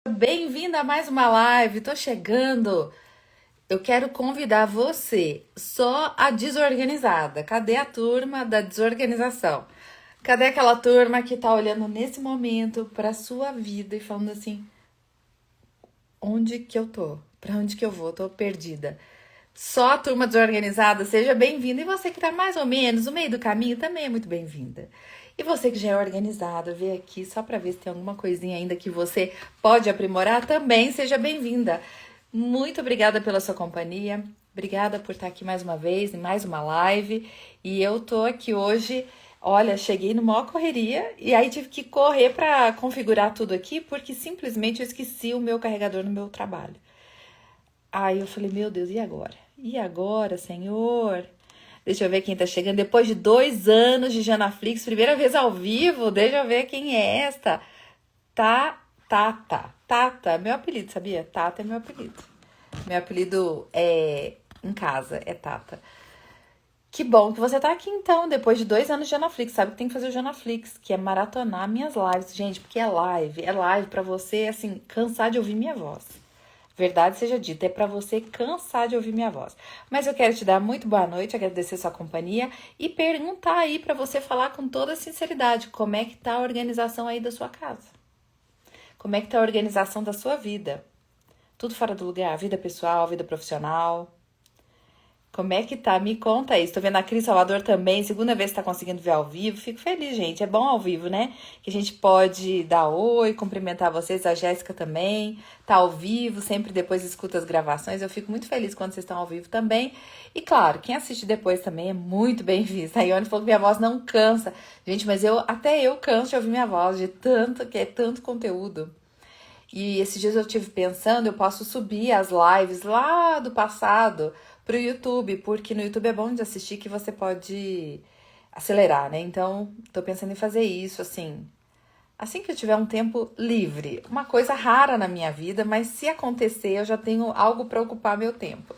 Bem-vinda a mais uma live. Tô chegando. Eu quero convidar você, só a desorganizada. Cadê a turma da desorganização? Cadê aquela turma que tá olhando nesse momento para sua vida e falando assim: onde que eu tô? Para onde que eu vou? Tô perdida. Só a turma desorganizada, seja bem-vinda. E você que tá mais ou menos no meio do caminho também é muito bem-vinda. E você que já é organizado, veio aqui só para ver se tem alguma coisinha ainda que você pode aprimorar, também seja bem-vinda. Muito obrigada pela sua companhia. Obrigada por estar aqui mais uma vez, em mais uma live. E eu tô aqui hoje, olha, cheguei no maior correria e aí tive que correr para configurar tudo aqui porque simplesmente eu esqueci o meu carregador no meu trabalho. Aí eu falei, meu Deus, e agora? E agora, Senhor? Deixa eu ver quem tá chegando. Depois de 2 anos de Janaflix, primeira vez ao vivo, deixa eu ver quem é esta. Tata. Tata, meu apelido, sabia? Tata é meu apelido. Meu apelido é em casa, é Tata. Que bom que você tá aqui então, depois de 2 anos de Janaflix. Sabe que tem que fazer o Janaflix, que é maratonar minhas lives, gente, porque é live pra você, assim, cansar de ouvir minha voz. Verdade seja dita, é pra você cansar de ouvir minha voz. Mas eu quero te dar muito boa noite, agradecer sua companhia e perguntar aí pra você falar com toda sinceridade, como é que tá a organização aí da sua casa? Como é que tá a organização da sua vida? Tudo fora do lugar? Vida pessoal, vida profissional? Como é que tá? Me conta isso. Tô vendo a Cris Salvador também, segunda vez que tá conseguindo ver ao vivo. Fico feliz, gente. É bom ao vivo, né? Que a gente pode dar oi, cumprimentar vocês, a Jéssica também. Tá ao vivo, sempre depois escuta as gravações. Eu fico muito feliz quando vocês estão ao vivo também. E claro, quem assiste depois também é muito bem-vindo. A Ione falou que minha voz não cansa. Gente, mas até eu canso de ouvir minha voz, de tanto que é tanto conteúdo. E esses dias eu tive pensando, eu posso subir as lives lá do passado pro YouTube, porque no YouTube é bom de assistir que você pode acelerar, né? Então, tô pensando em fazer isso assim que eu tiver um tempo livre. Uma coisa rara na minha vida, mas se acontecer, eu já tenho algo para ocupar meu tempo.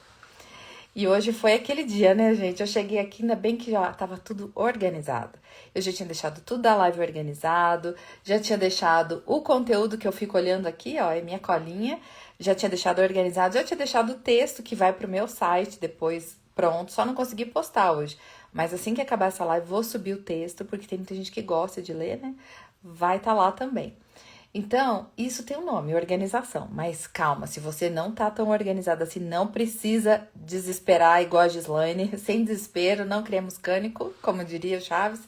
E hoje foi aquele dia, né, gente? Eu cheguei aqui, ainda bem que já tava tudo organizado. Eu já tinha deixado tudo da live organizado, já tinha deixado o conteúdo que eu fico olhando aqui, ó, é minha colinha, já tinha deixado organizado, já tinha deixado o texto que vai pro meu site depois pronto, só não consegui postar hoje. Mas assim que acabar essa live, vou subir o texto, porque tem muita gente que gosta de ler, né? Vai estar lá também. Então, isso tem um nome, organização. Mas calma, se você não tá tão organizada assim, não precisa desesperar igual a Gislaine. Sem desespero, não criemos pânico, como diria o Chaves.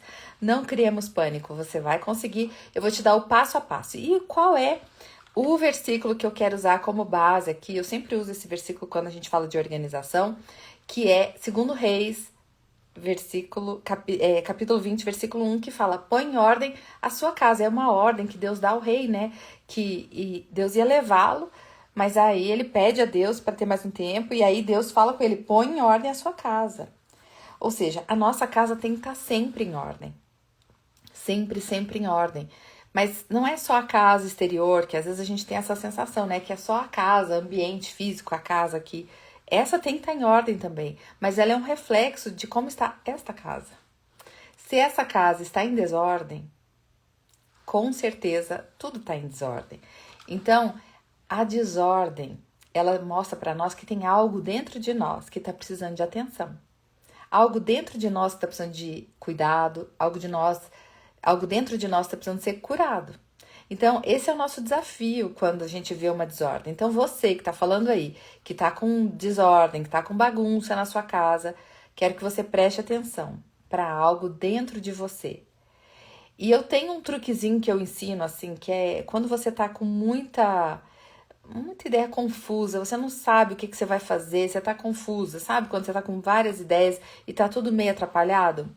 Não criemos pânico, você vai conseguir. Eu vou te dar o passo a passo. E qual é o versículo que eu quero usar como base aqui? Eu sempre uso esse versículo quando a gente fala de organização, que é 2 Reis capítulo 20, versículo 1, que fala: põe em ordem a sua casa. É uma ordem que Deus dá ao rei, né? Que Deus ia levá-lo, mas aí ele pede a Deus para ter mais um tempo, e aí Deus fala com ele: põe em ordem a sua casa. Ou seja, a nossa casa tem que estar sempre em ordem. Sempre, sempre em ordem. Mas não é só a casa exterior, que às vezes a gente tem essa sensação, né? Que é só a casa, ambiente físico, a casa aqui. Essa tem que estar em ordem também, mas ela é um reflexo de como está esta casa. Se essa casa está em desordem, com certeza tudo está em desordem. Então, a desordem, ela mostra para nós que tem algo dentro de nós que está precisando de atenção. Algo dentro de nós está precisando de cuidado, algo dentro de nós está precisando ser curado. Então, esse é o nosso desafio quando a gente vê uma desordem. Então, você que está falando aí, que está com desordem, que está com bagunça na sua casa, quero que você preste atenção para algo dentro de você. E eu tenho um truquezinho que eu ensino, assim, que é quando você tá com muita ideia confusa, você não sabe o que você vai fazer, você tá confusa, sabe? Quando você tá com várias ideias e tá tudo meio atrapalhado.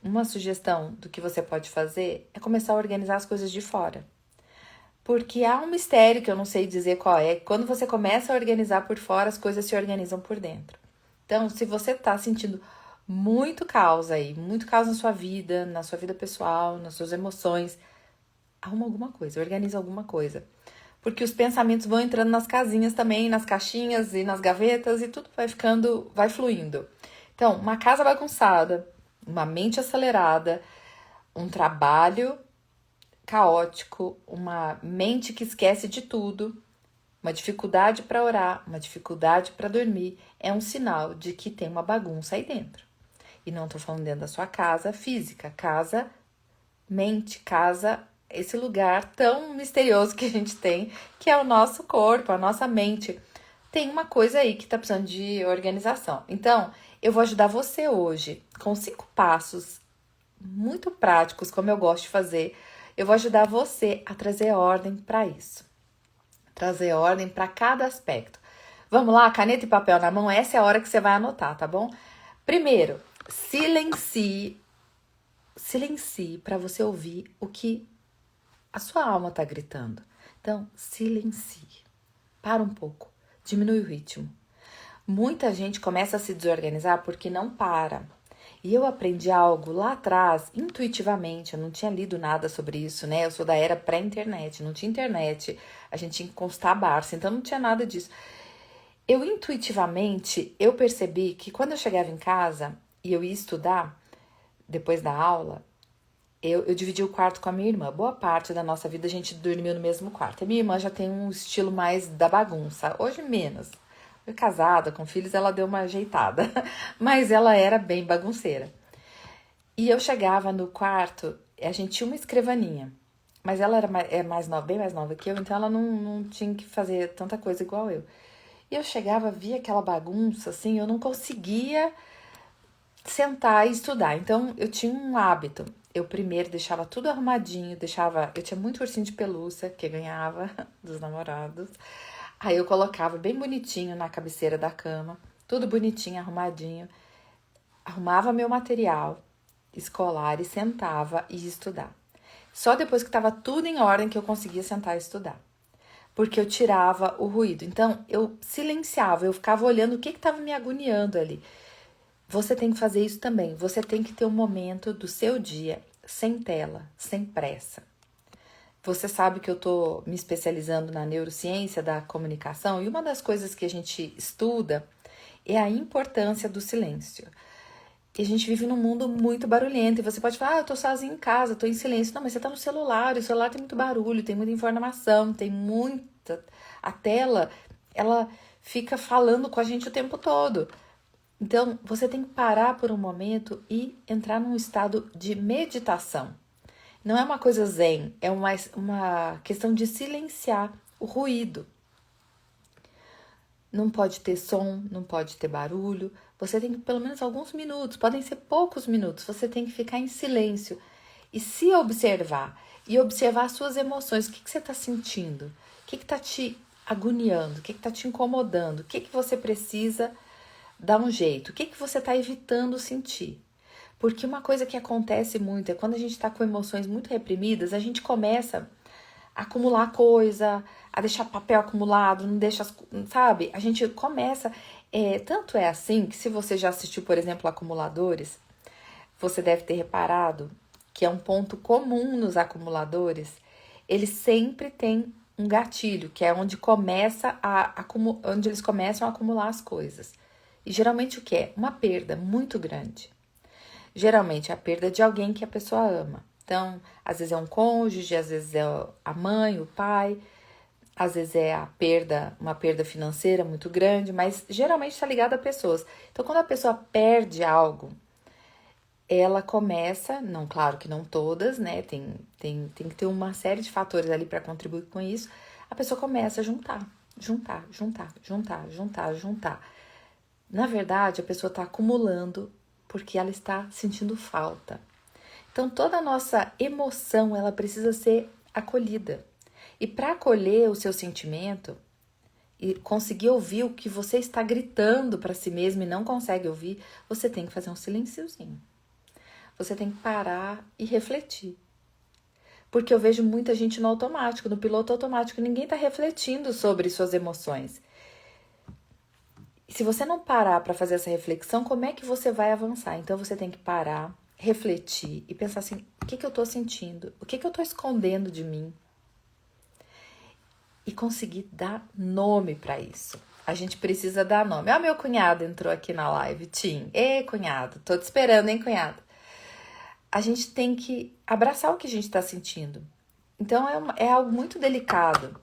Uma sugestão do que você pode fazer é começar a organizar as coisas de fora. Porque há um mistério que eu não sei dizer qual é. Quando você começa a organizar por fora, as coisas se organizam por dentro. Então, se você tá sentindo muito caos aí, muito caos na sua vida pessoal, nas suas emoções, arruma alguma coisa, organiza alguma coisa. Porque os pensamentos vão entrando nas casinhas também, nas caixinhas e nas gavetas e tudo vai fluindo. Então, uma casa bagunçada, uma mente acelerada, um trabalho caótico, uma mente que esquece de tudo, uma dificuldade para orar, uma dificuldade para dormir, é um sinal de que tem uma bagunça aí dentro. E não estou falando dentro da sua casa física, casa mente, casa, esse lugar tão misterioso que a gente tem, que é o nosso corpo, a nossa mente. Tem uma coisa aí que está precisando de organização. Então, eu vou ajudar você hoje com 5 passos muito práticos, como eu gosto de fazer. Eu vou ajudar você a trazer ordem para isso. Trazer ordem para cada aspecto. Vamos lá, caneta e papel na mão, essa é a hora que você vai anotar, tá bom? Primeiro, silencie para você ouvir o que a sua alma está gritando. Então, silencie. Para um pouco. Diminui o ritmo. Muita gente começa a se desorganizar porque não para. E eu aprendi algo lá atrás, intuitivamente. Eu não tinha lido nada sobre isso, né? Eu sou da era pré-internet. Não tinha internet. A gente tinha que constar a Barça. Então, não tinha nada disso. Intuitivamente, eu percebi que quando eu chegava em casa e eu ia estudar, depois da aula, eu dividi o quarto com a minha irmã. Boa parte da nossa vida a gente dormiu no mesmo quarto. A minha irmã já tem um estilo mais da bagunça. Hoje menos. Foi casada, com filhos, ela deu uma ajeitada. Mas ela era bem bagunceira. E eu chegava no quarto, a gente tinha uma escrivaninha. Mas ela era mais nova, bem mais nova que eu, então ela não tinha que fazer tanta coisa igual eu. E eu chegava, via aquela bagunça, assim, eu não conseguia sentar e estudar. Então, eu tinha um hábito. Eu primeiro deixava tudo arrumadinho, eu tinha muito ursinho de pelúcia que ganhava dos namorados. Aí eu colocava bem bonitinho na cabeceira da cama, tudo bonitinho, arrumadinho. Arrumava meu material escolar e sentava e ia estudar. Só depois que estava tudo em ordem que eu conseguia sentar e estudar. Porque eu tirava o ruído. Então, eu silenciava, eu ficava olhando o que estava me agoniando ali. Você tem que fazer isso também. Você tem que ter um momento do seu dia sem tela, sem pressa. Você sabe que eu estou me especializando na neurociência da comunicação e uma das coisas que a gente estuda é a importância do silêncio. E a gente vive num mundo muito barulhento e você pode falar, eu estou sozinha em casa, estou em silêncio. Não, mas você está no celular, e o celular tem muito barulho, tem muita informação, tem muita... A tela, ela fica falando com a gente o tempo todo. Então, você tem que parar por um momento e entrar num estado de meditação. Não é uma coisa zen, é uma questão de silenciar o ruído. Não pode ter som, não pode ter barulho. Você tem que, pelo menos alguns minutos, podem ser poucos minutos, você tem que ficar em silêncio e se observar. E observar as suas emoções. O que você está sentindo? O que está te agoniando? O que está te incomodando? O que você precisa dar um jeito? O que você está evitando sentir? Porque uma coisa que acontece muito é quando a gente está com emoções muito reprimidas, a gente começa a acumular coisa, a deixar papel acumulado, não deixa, sabe? A gente começa... tanto é assim que se você já assistiu, por exemplo, Acumuladores, você deve ter reparado que é um ponto comum nos acumuladores, eles sempre têm um gatilho, que é onde onde eles começam a acumular as coisas. E geralmente o que é? Uma perda muito grande. Geralmente é a perda de alguém que a pessoa ama. Então, às vezes é um cônjuge, às vezes é a mãe, o pai, às vezes é uma perda financeira muito grande, mas geralmente está ligada a pessoas. Então, quando a pessoa perde algo, ela começa, não, claro que não todas, né? Tem que ter uma série de fatores ali para contribuir com isso. A pessoa começa a juntar. Na verdade, a pessoa está acumulando porque ela está sentindo falta. Então, toda a nossa emoção, ela precisa ser acolhida. E para acolher o seu sentimento e conseguir ouvir o que você está gritando para si mesmo e não consegue ouvir, você tem que fazer um silenciozinho. Você tem que parar e refletir. Porque eu vejo muita gente no automático, no piloto automático, ninguém está refletindo sobre suas emoções. E se você não parar para fazer essa reflexão, como é que você vai avançar? Então você tem que parar, refletir e pensar assim, o que eu estou sentindo? O que eu estou escondendo de mim? E conseguir dar nome para isso. A gente precisa dar nome. Meu cunhado entrou aqui na live, Tim. Ei, cunhado, tô te esperando, hein, cunhado? A gente tem que abraçar o que a gente está sentindo. Então é algo muito delicado.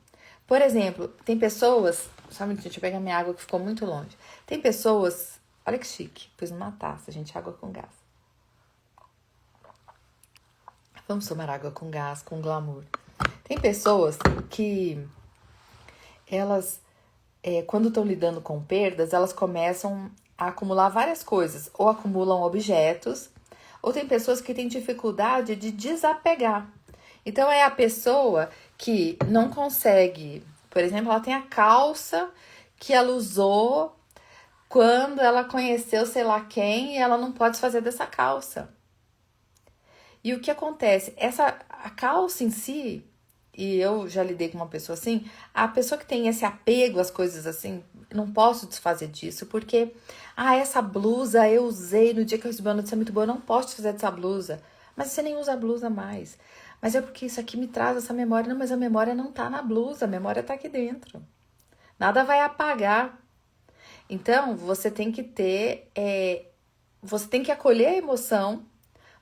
Por exemplo, tem pessoas. Só um minutinho, deixa eu pegar minha água que ficou muito longe. Tem pessoas. Olha que chique, pus numa taça, gente, água com gás. Vamos tomar água com gás, com glamour. Tem pessoas que elas, quando estão lidando com perdas, elas começam a acumular várias coisas. Ou acumulam objetos, ou tem pessoas que têm dificuldade de desapegar. Então, é a pessoa que não consegue... Por exemplo, ela tem a calça que ela usou quando ela conheceu sei lá quem e ela não pode desfazer dessa calça. E o que acontece? A calça em si, e eu já lidei com uma pessoa assim, a pessoa que tem esse apego às coisas assim, não posso desfazer disso, porque, essa blusa eu usei no dia que eu recebi uma notícia muito boa, eu não posso desfazer dessa blusa. Mas você nem usa a blusa mais. Mas é porque isso aqui me traz essa memória. Não, mas a memória não tá na blusa, a memória tá aqui dentro. Nada vai apagar. Então, você tem que ter... você tem que acolher a emoção,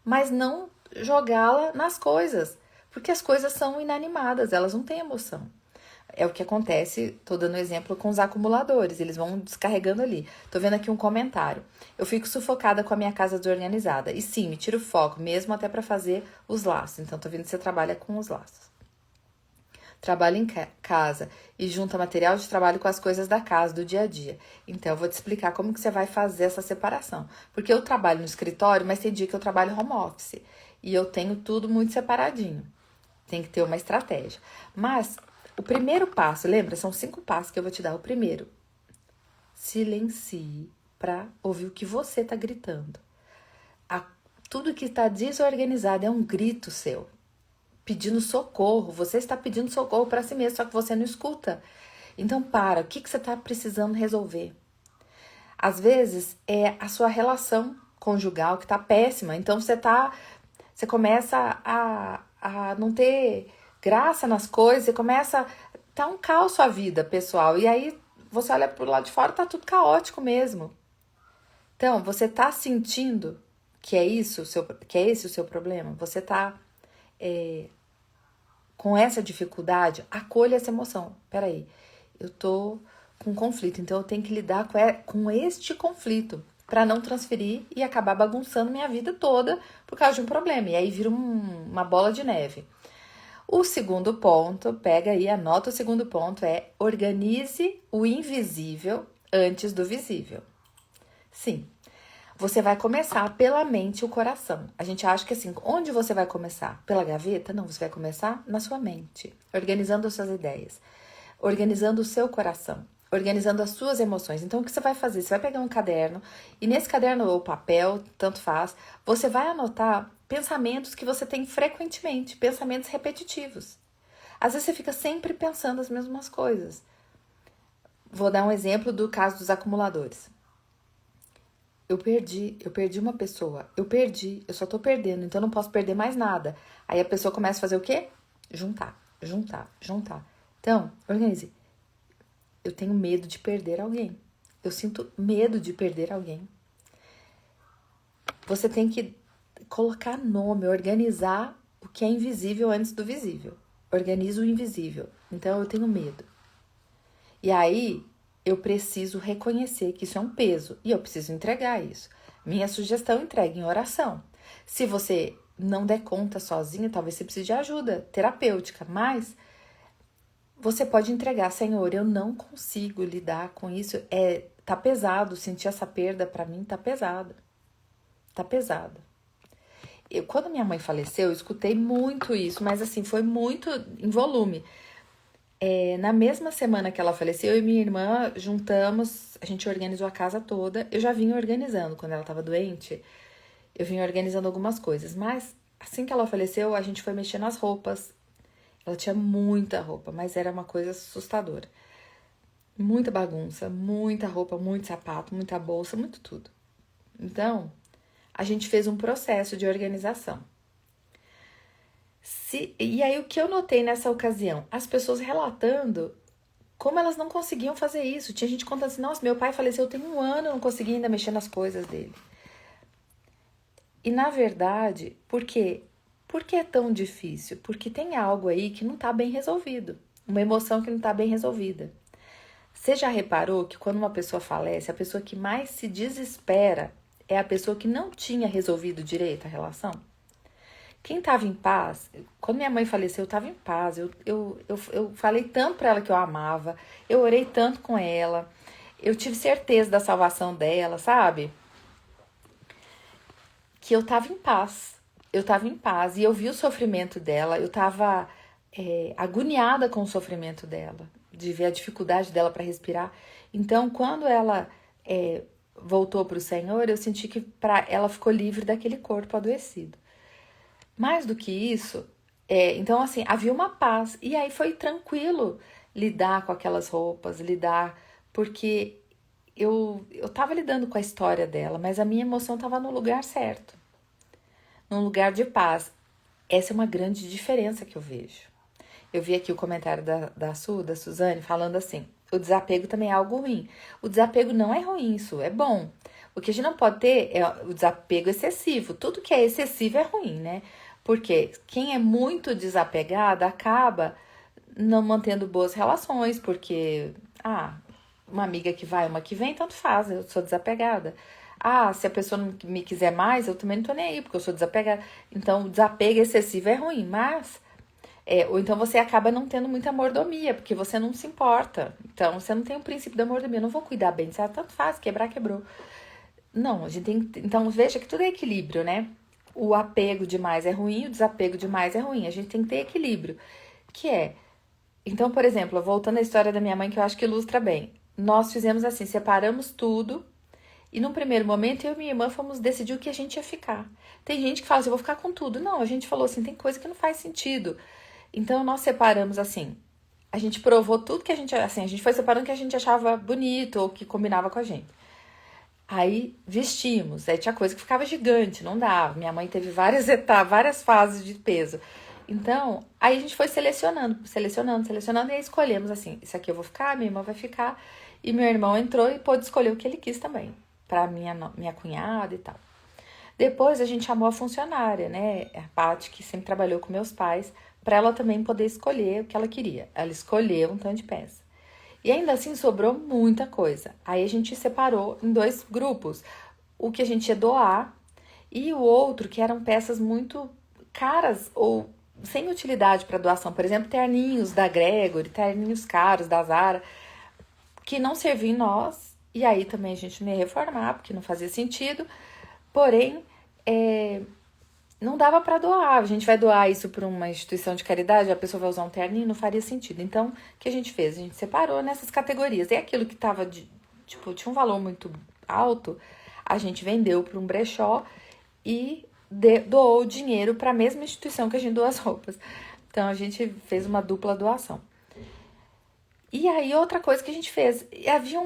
mas não jogá-la nas coisas. Porque as coisas são inanimadas, elas não têm emoção. É o que acontece, tô dando exemplo com os acumuladores, eles vão descarregando ali. Tô vendo aqui um comentário. Eu fico sufocada com a minha casa desorganizada. E sim, me tira o foco, mesmo até para fazer os laços. Então, tô vendo que você trabalha com os laços. Trabalha em casa e junta material de trabalho com as coisas da casa, do dia a dia. Então, eu vou te explicar como que você vai fazer essa separação. Porque eu trabalho no escritório, mas tem dia que eu trabalho home office. E eu tenho tudo muito separadinho. Tem que ter uma estratégia. Mas... o primeiro passo, lembra? São 5 passos que eu vou te dar. O primeiro, silencie para ouvir o que você está gritando. Tudo que está desorganizado é um grito seu, pedindo socorro. Você está pedindo socorro para si mesmo, só que você não escuta. Então, o que você está precisando resolver? Às vezes, é a sua relação conjugal que está péssima. Então, você começa a não ter... graça nas coisas, e começa... tá um caos sua vida pessoal. E aí, você olha pro lado de fora, tá tudo caótico mesmo. Então, você tá sentindo que é esse o seu problema? Você tá com essa dificuldade? Acolha essa emoção. Peraí, eu tô com conflito, então eu tenho que lidar com este conflito para não transferir e acabar bagunçando minha vida toda por causa de um problema. E aí vira uma bola de neve. O segundo ponto, pega aí, anota o segundo ponto, é organize o invisível antes do visível. Sim, você vai começar pela mente e o coração. A gente acha que assim, onde você vai começar? Pela gaveta? Não, você vai começar na sua mente, organizando as suas ideias, organizando o seu coração, organizando as suas emoções. Então, o que você vai fazer? Você vai pegar um caderno e nesse caderno ou papel, tanto faz, você vai anotar pensamentos que você tem frequentemente, pensamentos repetitivos. Às vezes você fica sempre pensando as mesmas coisas. Vou dar um exemplo do caso dos acumuladores. Eu perdi uma pessoa, eu só tô perdendo, então não posso perder mais nada. Aí a pessoa começa a fazer o quê? Juntar. Então, organize. Eu tenho medo de perder alguém. Eu sinto medo de perder alguém. Você tem que colocar nome, organizar o que é invisível antes do visível. Organiza o invisível. Então, eu tenho medo. E aí, eu preciso reconhecer que isso é um peso. E eu preciso entregar isso. Minha sugestão, entregue em oração. Se você não der conta sozinho, talvez você precise de ajuda terapêutica. Mas você pode entregar, Senhor, eu não consigo lidar com isso. Tá pesado, sentir essa perda pra mim tá pesado. Tá pesado. Quando minha mãe faleceu, eu escutei muito isso, mas assim, foi muito em volume. Na mesma semana que ela faleceu, eu e minha irmã juntamos, a gente organizou a casa toda. Eu já vinha organizando quando ela estava doente, eu vinha organizando algumas coisas, mas assim que ela faleceu, a gente foi mexer nas roupas. Ela tinha muita roupa, mas era uma coisa assustadora. Muita bagunça, muita roupa, muito sapato, muita bolsa, muito tudo. Então, a gente fez um processo de organização. E aí, o que eu notei nessa ocasião? As pessoas relatando como elas não conseguiam fazer isso. Tinha gente contando assim, nossa, meu pai faleceu tem 1 ano, eu não consegui ainda mexer nas coisas dele. E, na verdade, por quê? Por que é tão difícil? Porque tem algo aí que não está bem resolvido, uma emoção que não está bem resolvida. Você já reparou que quando uma pessoa falece, a pessoa que mais se desespera é a pessoa que não tinha resolvido direito a relação? Quem estava em paz, quando minha mãe faleceu, eu estava em paz. Eu falei tanto para ela que eu amava, eu orei tanto com ela, eu tive certeza da salvação dela, sabe? Que eu estava em paz. Eu estava em paz e eu vi o sofrimento dela, eu estava agoniada com o sofrimento dela, de ver a dificuldade dela para respirar. Então, quando ela voltou para o Senhor, eu senti que ela ficou livre daquele corpo adoecido. Mais do que isso, então assim, havia uma paz. E aí foi tranquilo lidar com aquelas roupas, porque eu tava lidando com a história dela, mas a minha emoção tava no lugar certo, num lugar de paz. Essa é uma grande diferença que eu vejo. Eu vi aqui o comentário da Suzane, falando assim: o desapego também é algo ruim. O desapego não é ruim, isso é bom. O que a gente não pode ter é o desapego excessivo. Tudo que é excessivo é ruim, né? Porque quem é muito desapegado acaba não mantendo boas relações, porque, uma amiga que vai, uma que vem, tanto faz, eu sou desapegada. Se a pessoa não me quiser mais, eu também não tô nem aí, porque eu sou desapegada. Então, o desapego excessivo é ruim, mas ou então você acaba não tendo muita mordomia, porque você não se importa. Então, você não tem o princípio da mordomia. Eu não vou cuidar bem, tanto faz, quebrar, quebrou. Não, a gente tem. Então, veja que tudo é equilíbrio, né? O apego demais é ruim, o desapego demais é ruim. A gente tem que ter equilíbrio. Que é. Então, por exemplo, voltando à história da minha mãe, que eu acho que ilustra bem. Nós fizemos assim, separamos tudo. E num primeiro momento, eu e minha irmã fomos decidir o que a gente ia ficar. Tem gente que fala assim, eu vou ficar com tudo. Não, a gente falou assim, tem coisa que não faz sentido. Então, nós separamos assim. A gente provou tudo que a gente foi separando o que a gente achava bonito ou que combinava com a gente. Aí vestimos, aí tinha coisa que ficava gigante, não dava. Minha mãe teve várias etapas, várias fases de peso. Então, aí a gente foi selecionando e aí escolhemos assim, isso aqui eu vou ficar, minha irmã vai ficar. E meu irmão entrou e pôde escolher o que ele quis também, pra minha cunhada e tal. Depois a gente chamou a funcionária, né, a Paty, que sempre trabalhou com meus pais, pra ela também poder escolher o que ela queria. Ela escolheu um tanto de peça. E ainda assim sobrou muita coisa. Aí a gente separou em 2 grupos. O que a gente ia doar e o outro que eram peças muito caras ou sem utilidade para doação. Por exemplo, terninhos da Gregory, terninhos caros da Zara, que não serviam em nós. E aí também a gente não ia reformar, porque não fazia sentido. Porém, não dava para doar. A gente vai doar isso para uma instituição de caridade, a pessoa vai usar um terninho, não faria sentido. Então, o que a gente fez? A gente separou nessas categorias. E aquilo que tava, tinha um valor muito alto, a gente vendeu para um brechó e doou o dinheiro para a mesma instituição que a gente doou as roupas. Então, a gente fez uma dupla doação. E aí, outra coisa que a gente fez, havia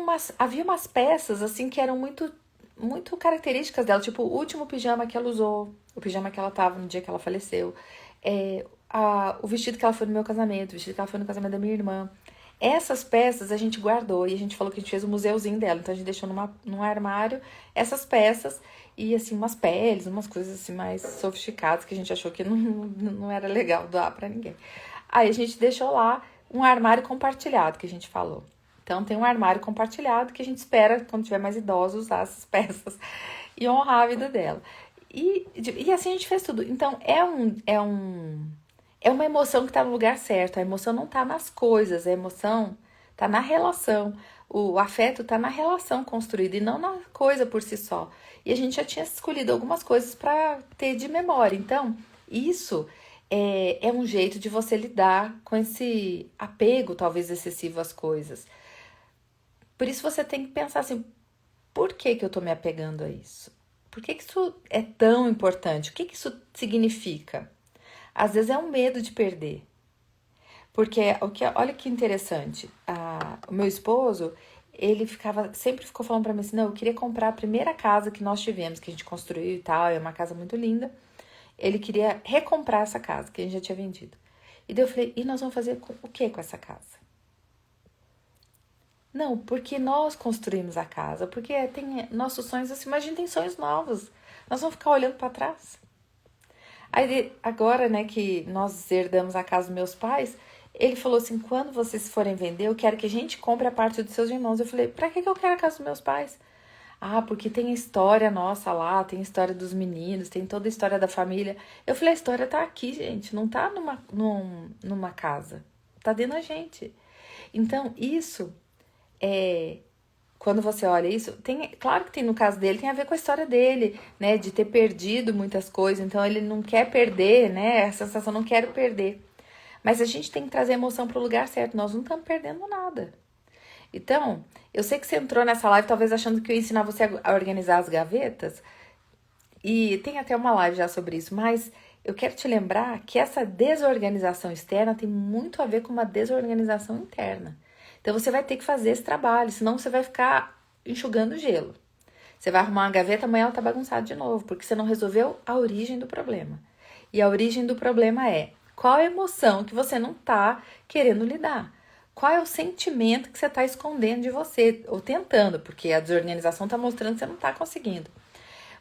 umas peças, assim, que eram muito características dela, tipo o último pijama que ela usou, o pijama que ela tava no dia que ela faleceu, o vestido que ela foi no meu casamento, o vestido que ela foi no casamento da minha irmã. Essas peças a gente guardou e a gente falou que a gente fez um museuzinho dela, então a gente deixou num armário essas peças e assim umas peles, umas coisas assim mais sofisticadas que a gente achou que não era legal doar pra ninguém. Aí a gente deixou lá um armário compartilhado que a gente falou. Então, tem um armário compartilhado que a gente espera, quando tiver mais idosos, usar essas peças e honrar a vida dela. E assim a gente fez tudo. Então, é uma emoção que tá no lugar certo. A emoção não tá nas coisas, a emoção tá na relação. O afeto tá na relação construída e não na coisa por si só. E a gente já tinha escolhido algumas coisas para ter de memória. Então, isso é um jeito de você lidar com esse apego, talvez excessivo às coisas. Por isso você tem que pensar assim, por que eu tô me apegando a isso? Por que isso é tão importante? O que isso significa? Às vezes é um medo de perder. Porque, olha que interessante, o meu esposo, ele sempre ficou falando pra mim assim, não, eu queria comprar a primeira casa que nós tivemos, que a gente construiu e tal, é uma casa muito linda. Ele queria recomprar essa casa, que a gente já tinha vendido. E daí eu falei, e nós vamos fazer o que com essa casa? Não, porque nós construímos a casa, porque tem nossos sonhos assim, mas a gente tem sonhos novos. Nós vamos ficar olhando para trás. Aí agora, né, que nós herdamos a casa dos meus pais, ele falou assim, quando vocês forem vender, eu quero que a gente compre a parte dos seus irmãos. Eu falei, pra que eu quero a casa dos meus pais? Ah, porque tem a história nossa lá, tem a história dos meninos, tem toda a história da família. Eu falei, a história tá aqui, gente, não tá numa casa, tá dentro da gente. Então, isso é... Quando você olha isso, tem, claro que tem no caso dele, tem a ver com a história dele, né? De ter perdido muitas coisas, então ele não quer perder, né? A sensação não quero perder. Mas a gente tem que trazer a emoção para o lugar certo, nós não estamos perdendo nada. Então, eu sei que você entrou nessa live talvez achando que eu ia ensinar você a organizar as gavetas, e tem até uma live já sobre isso, mas eu quero te lembrar que essa desorganização externa tem muito a ver com uma desorganização interna. Então você vai ter que fazer esse trabalho, senão você vai ficar enxugando gelo. Você vai arrumar uma gaveta, amanhã ela tá bagunçada de novo, porque você não resolveu a origem do problema. E a origem do problema é qual a emoção que você não tá querendo lidar. Qual é o sentimento que você está escondendo de você, ou tentando, porque a desorganização está mostrando que você não está conseguindo.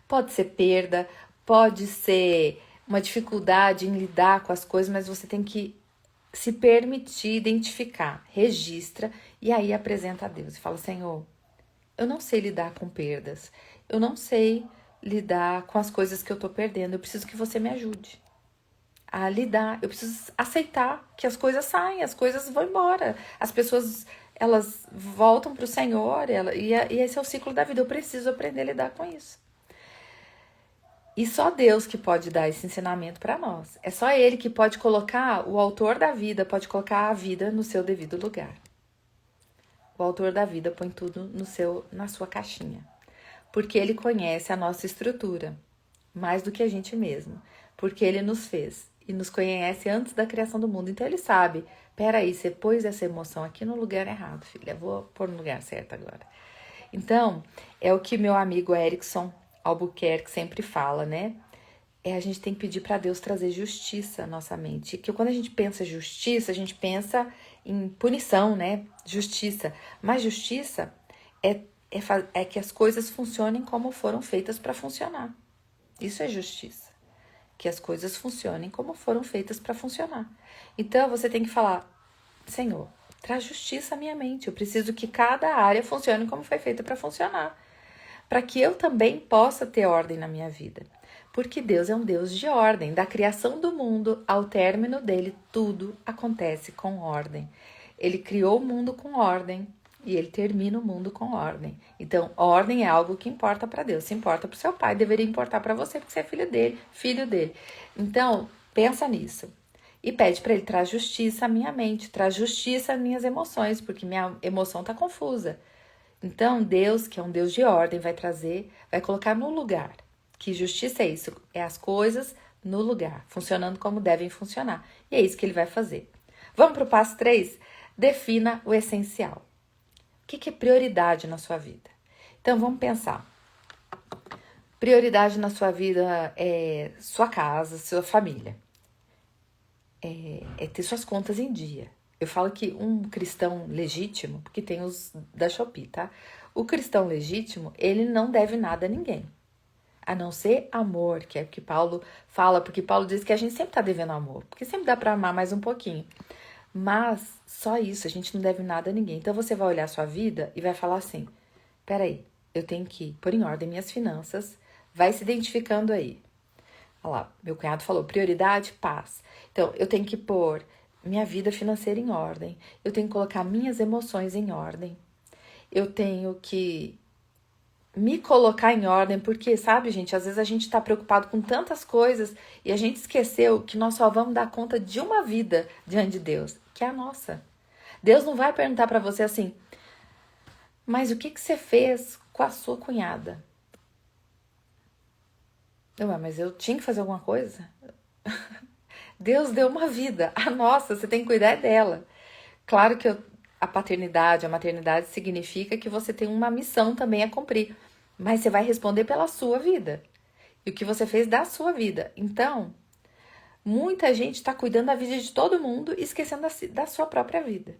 Pode ser perda, pode ser uma dificuldade em lidar com as coisas, mas você tem que se permitir identificar, registra e aí apresenta a Deus e fala, Senhor, eu não sei lidar com perdas, eu não sei lidar com as coisas que eu tô perdendo, eu preciso que você me ajude a lidar, eu preciso aceitar que as coisas saem, as coisas vão embora, as pessoas, elas voltam pro Senhor, e esse é o ciclo da vida, eu preciso aprender a lidar com isso. E só Deus que pode dar esse ensinamento para nós. É só Ele que pode colocar, o autor da vida pode colocar a vida no seu devido lugar. O autor da vida põe tudo na sua caixinha. Porque Ele conhece a nossa estrutura, mais do que a gente mesmo. Porque Ele nos fez e nos conhece antes da criação do mundo. Então Ele sabe, peraí, você pôs essa emoção aqui no lugar errado, filha. Eu vou pôr no lugar certo agora. Então, é o que meu amigo Erickson Albuquerque sempre fala, né? A gente tem que pedir para Deus trazer justiça à nossa mente. Que quando a gente pensa justiça, a gente pensa em punição, né? Justiça. Mas justiça é que as coisas funcionem como foram feitas para funcionar. Isso é justiça. Que as coisas funcionem como foram feitas para funcionar. Então você tem que falar, Senhor, traz justiça à minha mente. Eu preciso que cada área funcione como foi feita para funcionar. Para que eu também possa ter ordem na minha vida. Porque Deus é um Deus de ordem. Da criação do mundo ao término dele, tudo acontece com ordem. Ele criou o mundo com ordem e ele termina o mundo com ordem. Então, ordem é algo que importa para Deus. Se importa para o seu pai, deveria importar para você, porque você é filho dele. Então, pensa nisso. E pede para ele, traz justiça à minha mente, traz justiça às minhas emoções, porque minha emoção está confusa. Então, Deus, que é um Deus de ordem, vai colocar no lugar. Que justiça é isso? É as coisas no lugar, funcionando como devem funcionar. E é isso que ele vai fazer. Vamos para o passo 3? Defina o essencial. O que é prioridade na sua vida? Então, vamos pensar. Prioridade na sua vida é sua casa, sua família. É ter suas contas em dia. Eu falo que um cristão legítimo, porque tem os da Shopee, tá? O cristão legítimo, ele não deve nada a ninguém. A não ser amor, que é o que Paulo fala, porque Paulo diz que a gente sempre tá devendo amor, porque sempre dá para amar mais um pouquinho. Mas só isso, a gente não deve nada a ninguém. Então você vai olhar a sua vida e vai falar assim, peraí, eu tenho que pôr em ordem minhas finanças, vai se identificando aí. Olha lá, meu cunhado falou, prioridade, paz. Então, eu tenho que pôr minha vida financeira em ordem, eu tenho que colocar minhas emoções em ordem, eu tenho que me colocar em ordem, porque, sabe, gente, às vezes a gente tá preocupado com tantas coisas e a gente esqueceu que nós só vamos dar conta de uma vida diante de Deus, que é a nossa. Deus não vai perguntar pra você assim, mas o que você fez com a sua cunhada? Não, mas eu tinha que fazer alguma coisa? Deus deu uma vida, a nossa, você tem que cuidar dela. Claro que a paternidade, a maternidade significa que você tem uma missão também a cumprir, mas você vai responder pela sua vida e o que você fez da sua vida. Então, muita gente está cuidando da vida de todo mundo e esquecendo da sua própria vida.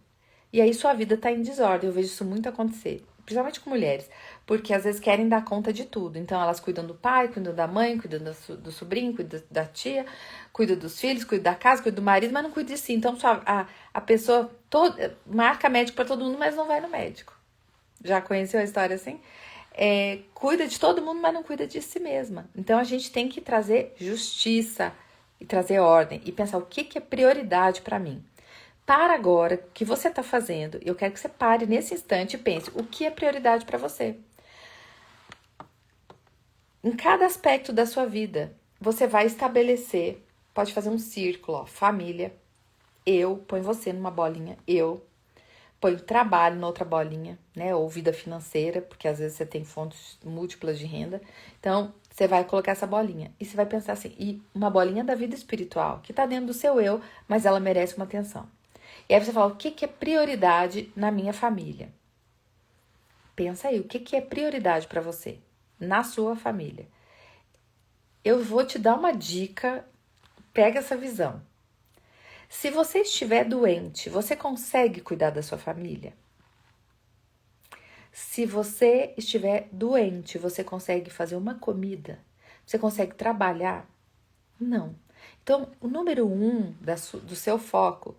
E aí sua vida está em desordem, eu vejo isso muito acontecer. principalmente com mulheres, porque às vezes querem dar conta de tudo. Então elas cuidam do pai, cuidam da mãe, cuidam do sobrinho, cuidam da tia, cuidam dos filhos, cuidam da casa, cuidam do marido, mas não cuida de si. Então a pessoa marca médico para todo mundo, mas não vai no médico. Já conheceu a história assim? Cuida de todo mundo, mas não cuida de si mesma. Então a gente tem que trazer justiça e trazer ordem e pensar o que é prioridade para mim. Para agora, o que você está fazendo, eu quero que você pare nesse instante e pense o que é prioridade para você. Em cada aspecto da sua vida, você vai estabelecer, pode fazer um círculo, ó, família, põe você numa bolinha, põe trabalho na outra bolinha, né? Ou vida financeira, porque às vezes você tem fontes múltiplas de renda. Então, você vai colocar essa bolinha. E você vai pensar assim, e uma bolinha da vida espiritual, que tá dentro do seu eu, mas ela merece uma atenção. E aí você fala, o que é prioridade na minha família? Pensa aí, o que é prioridade para você, na sua família? Eu vou te dar uma dica, pega essa visão. Se você estiver doente, você consegue cuidar da sua família? Se você estiver doente, você consegue fazer uma comida? Você consegue trabalhar? Não. Então, o número 1 do seu foco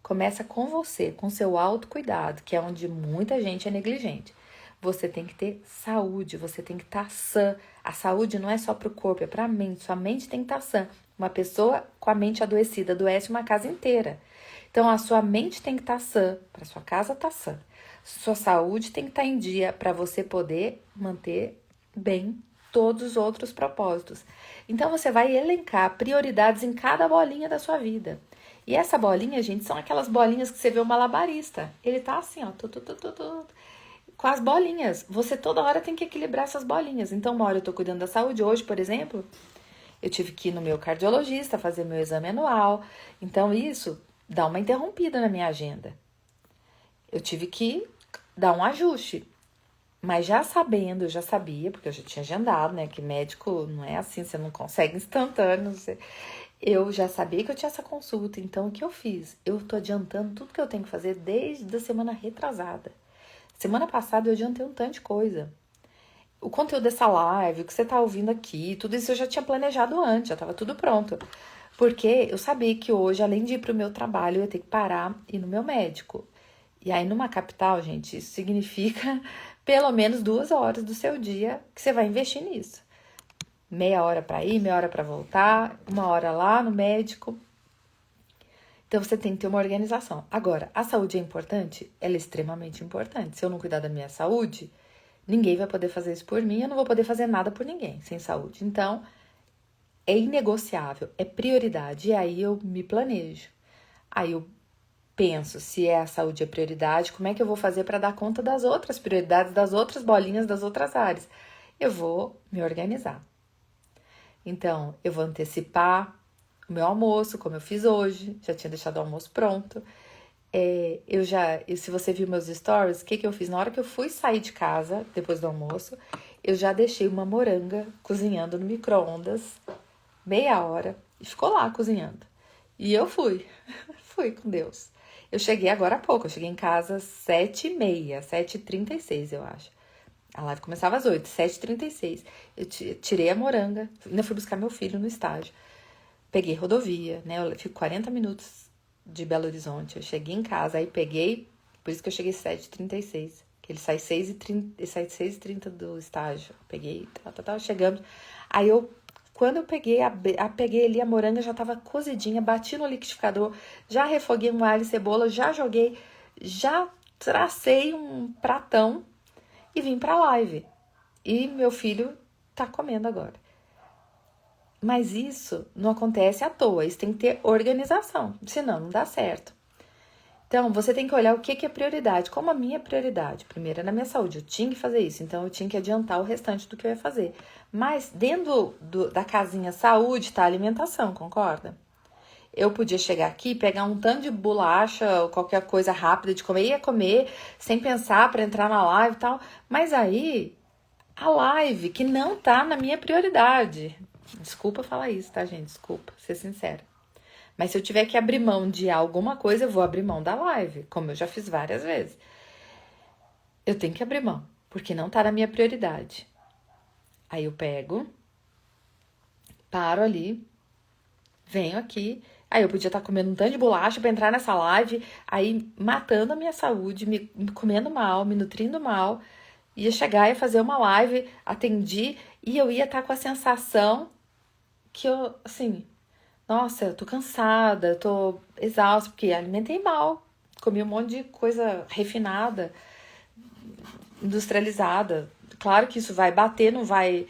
começa com você, com seu autocuidado, que é onde muita gente é negligente. Você tem que ter saúde, você tem que estar sã. A saúde não é só para o corpo, é para a mente. Sua mente tem que estar sã. Uma pessoa com a mente adoecida adoece uma casa inteira. Então, a sua mente tem que estar sã, para sua casa estar sã. Sua saúde tem que estar em dia para você poder manter bem todos os outros propósitos. Então, você vai elencar prioridades em cada bolinha da sua vida. E essa bolinha, gente, são aquelas bolinhas que você vê o malabarista. Ele tá assim, ó, com as bolinhas. Você toda hora tem que equilibrar essas bolinhas. Então, uma hora eu tô cuidando da saúde. Hoje, por exemplo, eu tive que ir no meu cardiologista fazer meu exame anual. Então, isso dá uma interrompida na minha agenda. Eu tive que dar um ajuste. Mas já sabendo, eu já sabia, porque eu já tinha agendado, né? Que médico não é assim, você não consegue instantâneo. Eu já sabia que eu tinha essa consulta, então o que eu fiz? Eu tô adiantando tudo que eu tenho que fazer desde a semana retrasada. Semana passada eu adiantei um tanto de coisa. O conteúdo dessa live, o que você tá ouvindo aqui, tudo isso eu já tinha planejado antes, já tava tudo pronto. Porque eu sabia que hoje, além de ir pro meu trabalho, eu ia ter que parar e ir no meu médico. E aí, numa capital, gente, isso significa pelo menos 2 horas do seu dia que você vai investir nisso. Meia hora para ir, meia hora para voltar, 1 hora lá no médico. Então, você tem que ter uma organização. Agora, a saúde é importante? Ela é extremamente importante. Se eu não cuidar da minha saúde, ninguém vai poder fazer isso por mim, eu não vou poder fazer nada por ninguém sem saúde. Então, é inegociável, é prioridade. E aí eu me planejo. Aí eu penso, se a saúde é prioridade, como é que eu vou fazer para dar conta das outras prioridades, das outras bolinhas, das outras áreas? Eu vou me organizar. Então, eu vou antecipar o meu almoço, como eu fiz hoje, já tinha deixado o almoço pronto. Se você viu meus stories, o que eu fiz? Na hora que eu fui sair de casa, depois do almoço, eu já deixei uma moranga cozinhando no micro-ondas, meia hora, e ficou lá cozinhando. E eu fui com Deus. Eu cheguei agora há pouco, eu cheguei em casa 7h30, 7h36, eu acho. A live começava às 8h, 7h36. Eu tirei a moranga, ainda fui buscar meu filho no estágio. Peguei rodovia, né? Eu fico 40 minutos de Belo Horizonte. Eu cheguei em casa, aí peguei, por isso que eu cheguei 7h36. Que ele sai 6h30 do estágio. Peguei, chegamos. Aí quando eu peguei ali a moranga, já tava cozidinha, bati no liquidificador, já refoguei um alho e cebola, já joguei, já tracei um pratão e vim pra live. E meu filho tá comendo agora. Mas isso não acontece à toa, isso tem que ter organização, senão não dá certo. Então, você tem que olhar o que é prioridade. Como a minha prioridade? Primeiro, é na minha saúde. Eu tinha que fazer isso, então eu tinha que adiantar o restante do que eu ia fazer. Mas dentro da casinha saúde tá a alimentação, concorda? Eu podia chegar aqui, pegar um tanto de bolacha ou qualquer coisa rápida de comer, ia comer sem pensar para entrar na live e tal. Mas aí, a live que não tá na minha prioridade. Desculpa falar isso, tá, gente? Desculpa, ser sincera. Mas se eu tiver que abrir mão de alguma coisa, eu vou abrir mão da live, como eu já fiz várias vezes. eu tenho que abrir mão, porque não tá na minha prioridade. Aí eu pego, paro ali, venho aqui. Aí eu podia estar comendo um tanto de bolacha pra entrar nessa live, aí matando a minha saúde, me comendo mal, me nutrindo mal. Ia chegar e fazer uma live, atendi, e eu ia estar com a sensação que eu, assim, nossa, eu tô cansada, eu tô exausta, porque alimentei mal. Comi um monte de coisa refinada, industrializada. Claro que isso vai bater, não vai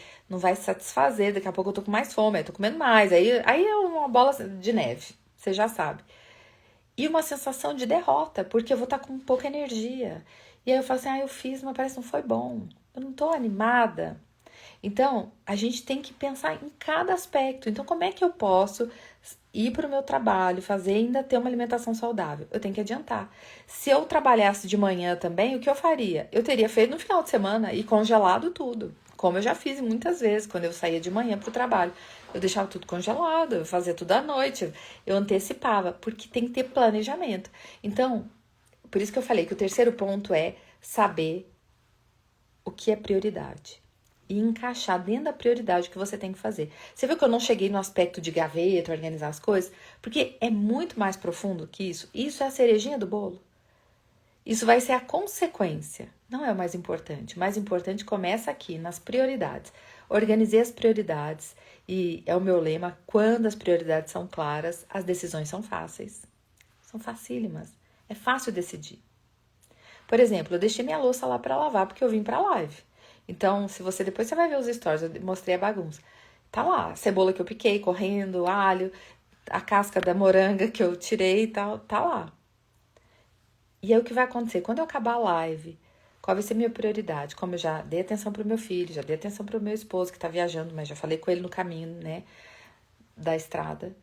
satisfazer. Daqui a pouco eu tô com mais fome, aí tô comendo mais. Aí é uma bola de neve, você já sabe. E uma sensação de derrota, porque eu vou estar com pouca energia. E aí eu falo assim, eu fiz, mas parece que não foi bom. Eu não tô animada. Então, a gente tem que pensar em cada aspecto. Então, como é que eu posso ir para o meu trabalho, fazer ainda ter uma alimentação saudável? Eu tenho que adiantar. Se eu trabalhasse de manhã também, o que eu faria? Eu teria feito no final de semana e congelado tudo. Como eu já fiz muitas vezes, quando eu saía de manhã para o trabalho. Eu deixava tudo congelado, eu fazia tudo à noite, eu antecipava, porque tem que ter planejamento. Então, por isso que eu falei que o terceiro ponto é saber o que é prioridade e encaixar dentro da prioridade que você tem que fazer. Você viu que eu não cheguei no aspecto de gaveta, organizar as coisas? Porque é muito mais profundo que isso. Isso é a cerejinha do bolo. Isso vai ser a consequência, não é o mais importante. O mais importante começa aqui, nas prioridades. Organizei as prioridades e é o meu lema, quando as prioridades são claras, as decisões são fáceis. São facílimas. É fácil decidir. Por exemplo, eu deixei minha louça lá para lavar porque eu vim para live. Então, se você depois você vai ver os stories, eu mostrei a bagunça. Tá lá, a cebola que eu piquei, correndo, alho, a casca da moranga que eu tirei e tal, tá lá. E aí o que vai acontecer? Quando eu acabar a live, qual vai ser a minha prioridade? Como eu já dei atenção pro meu filho, já dei atenção pro meu esposo que tá viajando, mas já falei com ele no caminho, né, da estrada.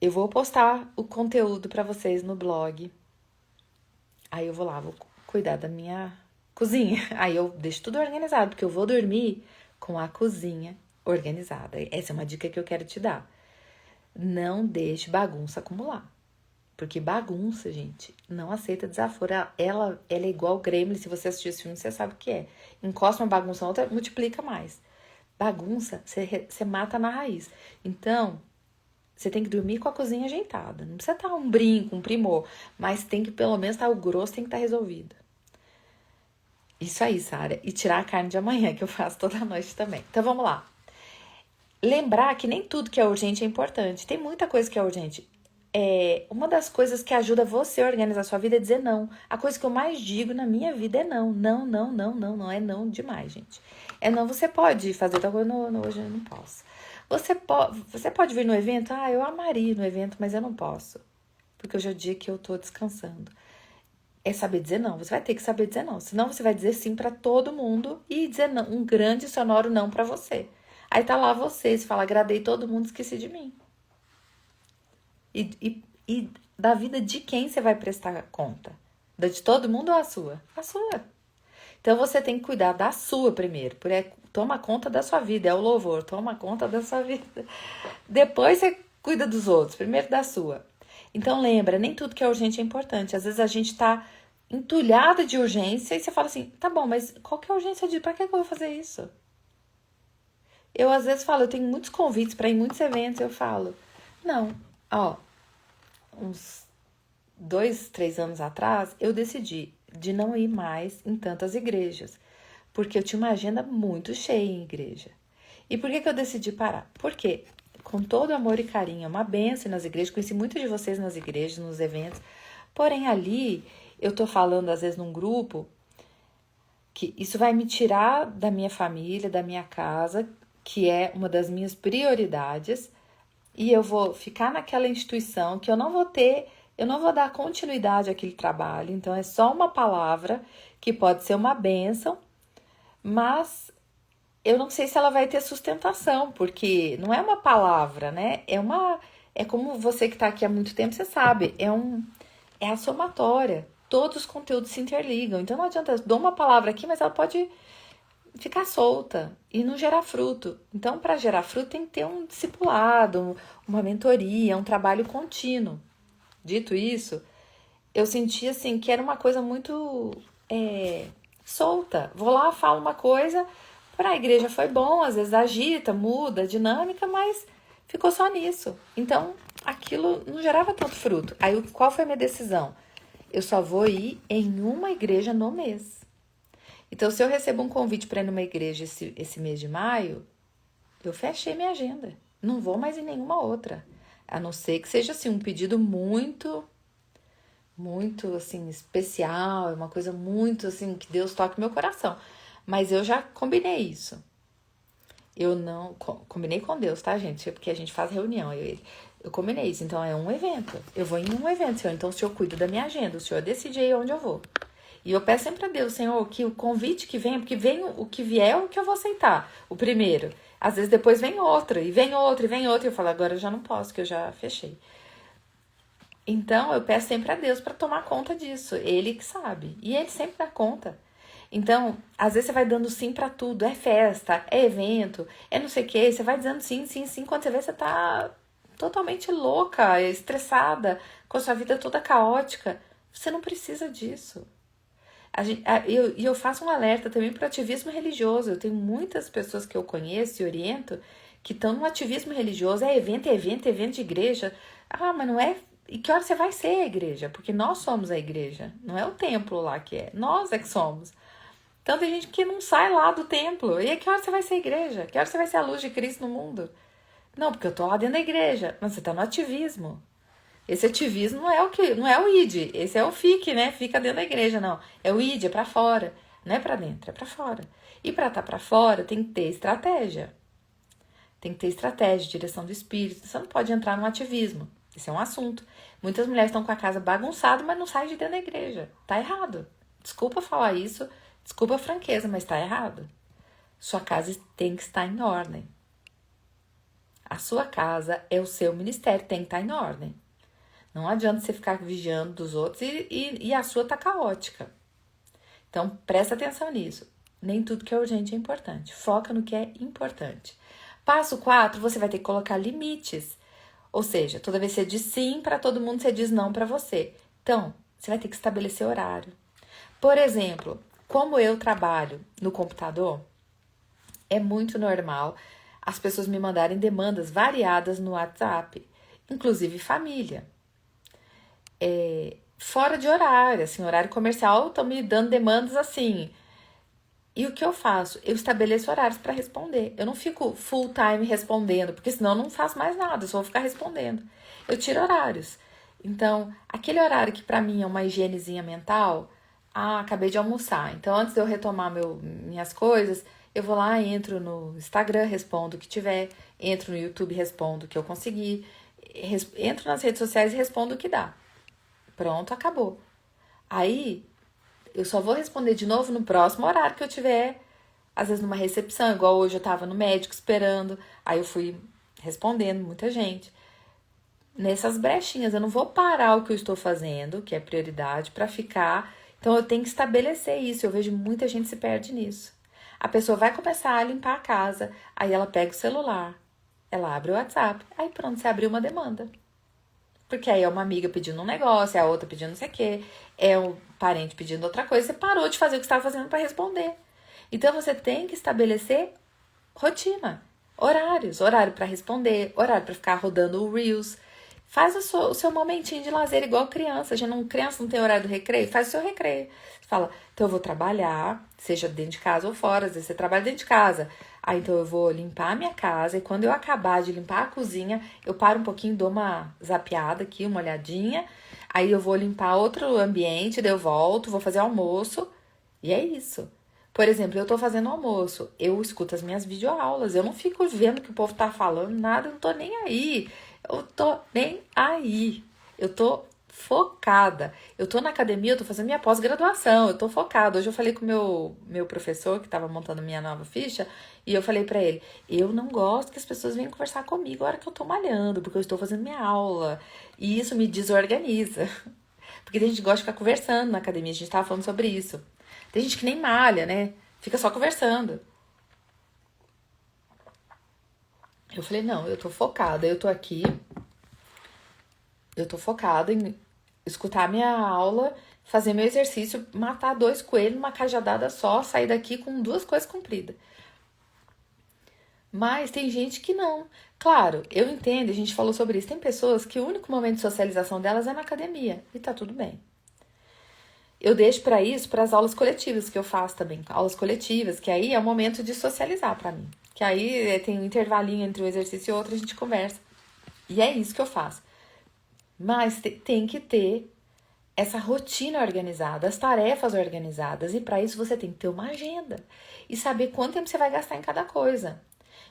Eu vou postar o conteúdo para vocês no blog. Aí eu vou lá, vou cuidar da minha cozinha. Aí eu deixo tudo organizado, porque eu vou dormir com a cozinha organizada. Essa é uma dica que eu quero te dar. Não deixe bagunça acumular. Porque bagunça, gente, não aceita desaforo. Ela é igual gremlin. Se você assistir esse filme, você sabe o que é. Encosta uma bagunça na outra, multiplica mais. Bagunça, você mata na raiz. Então, você tem que dormir com a cozinha ajeitada. Não precisa estar um brinco, um primor. Mas tem que, pelo menos, o grosso tem que estar resolvido. Isso aí, Sara. E tirar a carne de amanhã, que eu faço toda noite também. Então, vamos lá. Lembrar que nem tudo que é urgente é importante. Tem muita coisa que é urgente. Uma das coisas que ajuda você a organizar a sua vida é dizer não. A coisa que eu mais digo na minha vida é não. Não, não, não, não, não. É não demais, gente. É não, você pode fazer tal coisa, hoje eu não posso. Você pode vir no evento? Eu amaria ir no evento, mas eu não posso. Porque hoje é o dia que eu tô descansando. É saber dizer não. Você vai ter que saber dizer não. Senão você vai dizer sim pra todo mundo e dizer não, um grande sonoro não pra você. Aí tá lá você fala, agradei todo mundo, esqueci de mim. E da vida de quem você vai prestar conta? Da de todo mundo ou a sua? A sua. Então você tem que cuidar da sua primeiro. Toma conta da sua vida, é o louvor. Toma conta da sua vida. Depois você cuida dos outros, primeiro da sua. Então lembra, nem tudo que é urgente é importante. Às vezes a gente tá entulhada de urgência e você fala assim, tá bom, mas qual que é a urgência de pra que eu vou fazer isso? Eu às vezes falo, eu tenho muitos convites para ir em muitos eventos, eu falo, não, uns 2, 3 anos atrás, eu decidi de não ir mais em tantas igrejas, porque eu tinha uma agenda muito cheia em igreja. E por que eu decidi parar? Porque, com todo amor e carinho, é uma benção nas igrejas, conheci muitos de vocês nas igrejas, nos eventos, porém ali, eu tô falando às vezes num grupo, que isso vai me tirar da minha família, da minha casa, que é uma das minhas prioridades, e eu vou ficar naquela instituição que eu não vou dar continuidade àquele trabalho. Então é só uma palavra que pode ser uma bênção, mas eu não sei se ela vai ter sustentação, porque não é uma palavra, né? É como você que está aqui há muito tempo, você sabe, é a somatória. Todos os conteúdos se interligam. Então não adianta, eu dou uma palavra aqui, mas ela pode ficar solta e não gerar fruto. Então, para gerar fruto, tem que ter um discipulado, uma mentoria, um trabalho contínuo. Dito isso, eu senti assim que era uma coisa muito solta. Vou lá, falo uma coisa, para a igreja foi bom, às vezes agita, muda a dinâmica, mas ficou só nisso. Então, aquilo não gerava tanto fruto. Aí, qual foi a minha decisão? Eu só vou ir em uma igreja no mês. Então, se eu recebo um convite para ir numa igreja esse mês de maio, eu fechei minha agenda. Não vou mais em nenhuma outra. A não ser que seja assim, um pedido muito, muito assim, especial, uma coisa muito assim, que Deus toque meu coração. Mas eu já combinei isso. Eu não. Combinei com Deus, tá, gente? Porque a gente faz reunião, eu e ele. Eu combinei isso. Então é um evento. Eu vou em um evento, Senhor. Então o Senhor cuida da minha agenda. O Senhor decide aí onde eu vou. E eu peço sempre a Deus, Senhor, que o convite que venha, porque vem o que vier é o que eu vou aceitar. O primeiro. Às vezes depois vem outro, e vem outro, e vem outro. E eu falo, agora eu já não posso, que eu já fechei. Então eu peço sempre a Deus para tomar conta disso. Ele que sabe. E ele sempre dá conta. Então, às vezes você vai dando sim pra tudo. É festa, é evento, é não sei o quê. Você vai dizendo sim, sim, sim. Quando você vê, você tá totalmente louca, estressada, com a sua vida toda caótica. Você não precisa disso. Eu faço um alerta também para o ativismo religioso. Eu tenho muitas pessoas que eu conheço e oriento que estão no ativismo religioso. É evento, é evento, é evento de igreja. Ah, mas não é. E que hora você vai ser a igreja? Porque nós somos a igreja. Não é o templo lá que é. Nós é que somos. Então tem gente que não sai lá do templo. E aí, que hora você vai ser a igreja? Que hora você vai ser a luz de Cristo no mundo? Não, porque eu tô lá dentro da igreja. Mas você tá no ativismo. Esse ativismo não é o id, esse é o fique, né? Fica dentro da igreja, não. É o id, é pra fora. Não é pra dentro, é pra fora. E pra estar pra fora tem que ter estratégia. Tem que ter estratégia, direção do espírito. Você não pode entrar no ativismo. Esse é um assunto. Muitas mulheres estão com a casa bagunçada, mas não saem de dentro da igreja. Tá errado. Desculpa falar isso, desculpa a franqueza, mas tá errado. Sua casa tem que estar em ordem. A sua casa é o seu ministério, tem que estar em ordem. Não adianta você ficar vigiando dos outros e a sua tá caótica. Então, presta atenção nisso. Nem tudo que é urgente é importante. Foca no que é importante. Passo 4, você vai ter que colocar limites. Ou seja, toda vez que você diz sim para todo mundo, você diz não para você. Então, você vai ter que estabelecer horário. Por exemplo, como eu trabalho no computador, é muito normal as pessoas me mandarem demandas variadas no WhatsApp, inclusive família. Fora de horário, assim, horário comercial, estão me dando demandas assim. E o que eu faço? Eu estabeleço horários para responder. Eu não fico full time respondendo, porque senão eu não faço mais nada, eu só vou ficar respondendo. Eu tiro horários. Então, aquele horário que para mim é uma higienezinha mental, acabei de almoçar. Então, antes de eu retomar minhas coisas, eu vou lá, entro no Instagram, respondo o que tiver, entro no YouTube, respondo o que eu conseguir, entro nas redes sociais e respondo o que dá. Pronto, acabou. Aí, eu só vou responder de novo no próximo horário que eu tiver, às vezes numa recepção, igual hoje eu tava no médico esperando, aí eu fui respondendo muita gente. Nessas brechinhas, eu não vou parar o que eu estou fazendo, que é prioridade, pra ficar. Então eu tenho que estabelecer isso. Eu vejo muita gente se perde nisso. A pessoa vai começar a limpar a casa, aí ela pega o celular, ela abre o WhatsApp, aí pronto, você abriu uma demanda. Porque aí é uma amiga pedindo um negócio, é a outra pedindo não sei o quê, é o parente pedindo outra coisa, você parou de fazer o que você estava fazendo para responder. Então você tem que estabelecer rotina, horários, horário para responder, horário para ficar rodando o Reels. Faz o seu momentinho de lazer igual criança. Criança não tem horário do recreio? Faz o seu recreio. Você fala, então eu vou trabalhar, seja dentro de casa ou fora, às vezes você trabalha dentro de casa. Aí então eu vou limpar a minha casa e quando eu acabar de limpar a cozinha, eu paro um pouquinho, dou uma zapeada aqui, uma olhadinha. Aí eu vou limpar outro ambiente, daí eu volto, vou fazer almoço. E é isso. Por exemplo, eu tô fazendo almoço, eu escuto as minhas videoaulas, eu não fico vendo o que o povo tá falando, nada, eu não tô nem aí. Eu tô nem aí. Eu tô focada. Eu tô na academia, eu tô fazendo minha pós-graduação, eu tô focada. Hoje eu falei com o meu professor, que tava montando minha nova ficha, e eu falei pra ele, eu não gosto que as pessoas venham conversar comigo a hora que eu tô malhando, porque eu estou fazendo minha aula. E isso me desorganiza. Porque tem gente que gosta de ficar conversando na academia, a gente tava falando sobre isso. Tem gente que nem malha, né? Fica só conversando. Eu falei, não, eu tô focada, eu tô focada em escutar minha aula fazer meu exercício, matar 2 coelhos numa cajadada só, sair daqui com 2 coisas compridas. Mas tem gente que não. Claro, eu entendo, a gente falou sobre isso. Tem pessoas que o único momento de socialização delas é na academia. E tá tudo bem. Eu deixo para isso, para as aulas coletivas que eu faço também. Aulas coletivas, que aí é o momento de socializar para mim. Que aí tem um intervalinho entre um exercício e outro, a gente conversa. E é isso que eu faço. Mas tem que ter essa rotina organizada, as tarefas organizadas. E para isso você tem que ter uma agenda. E saber quanto tempo você vai gastar em cada coisa.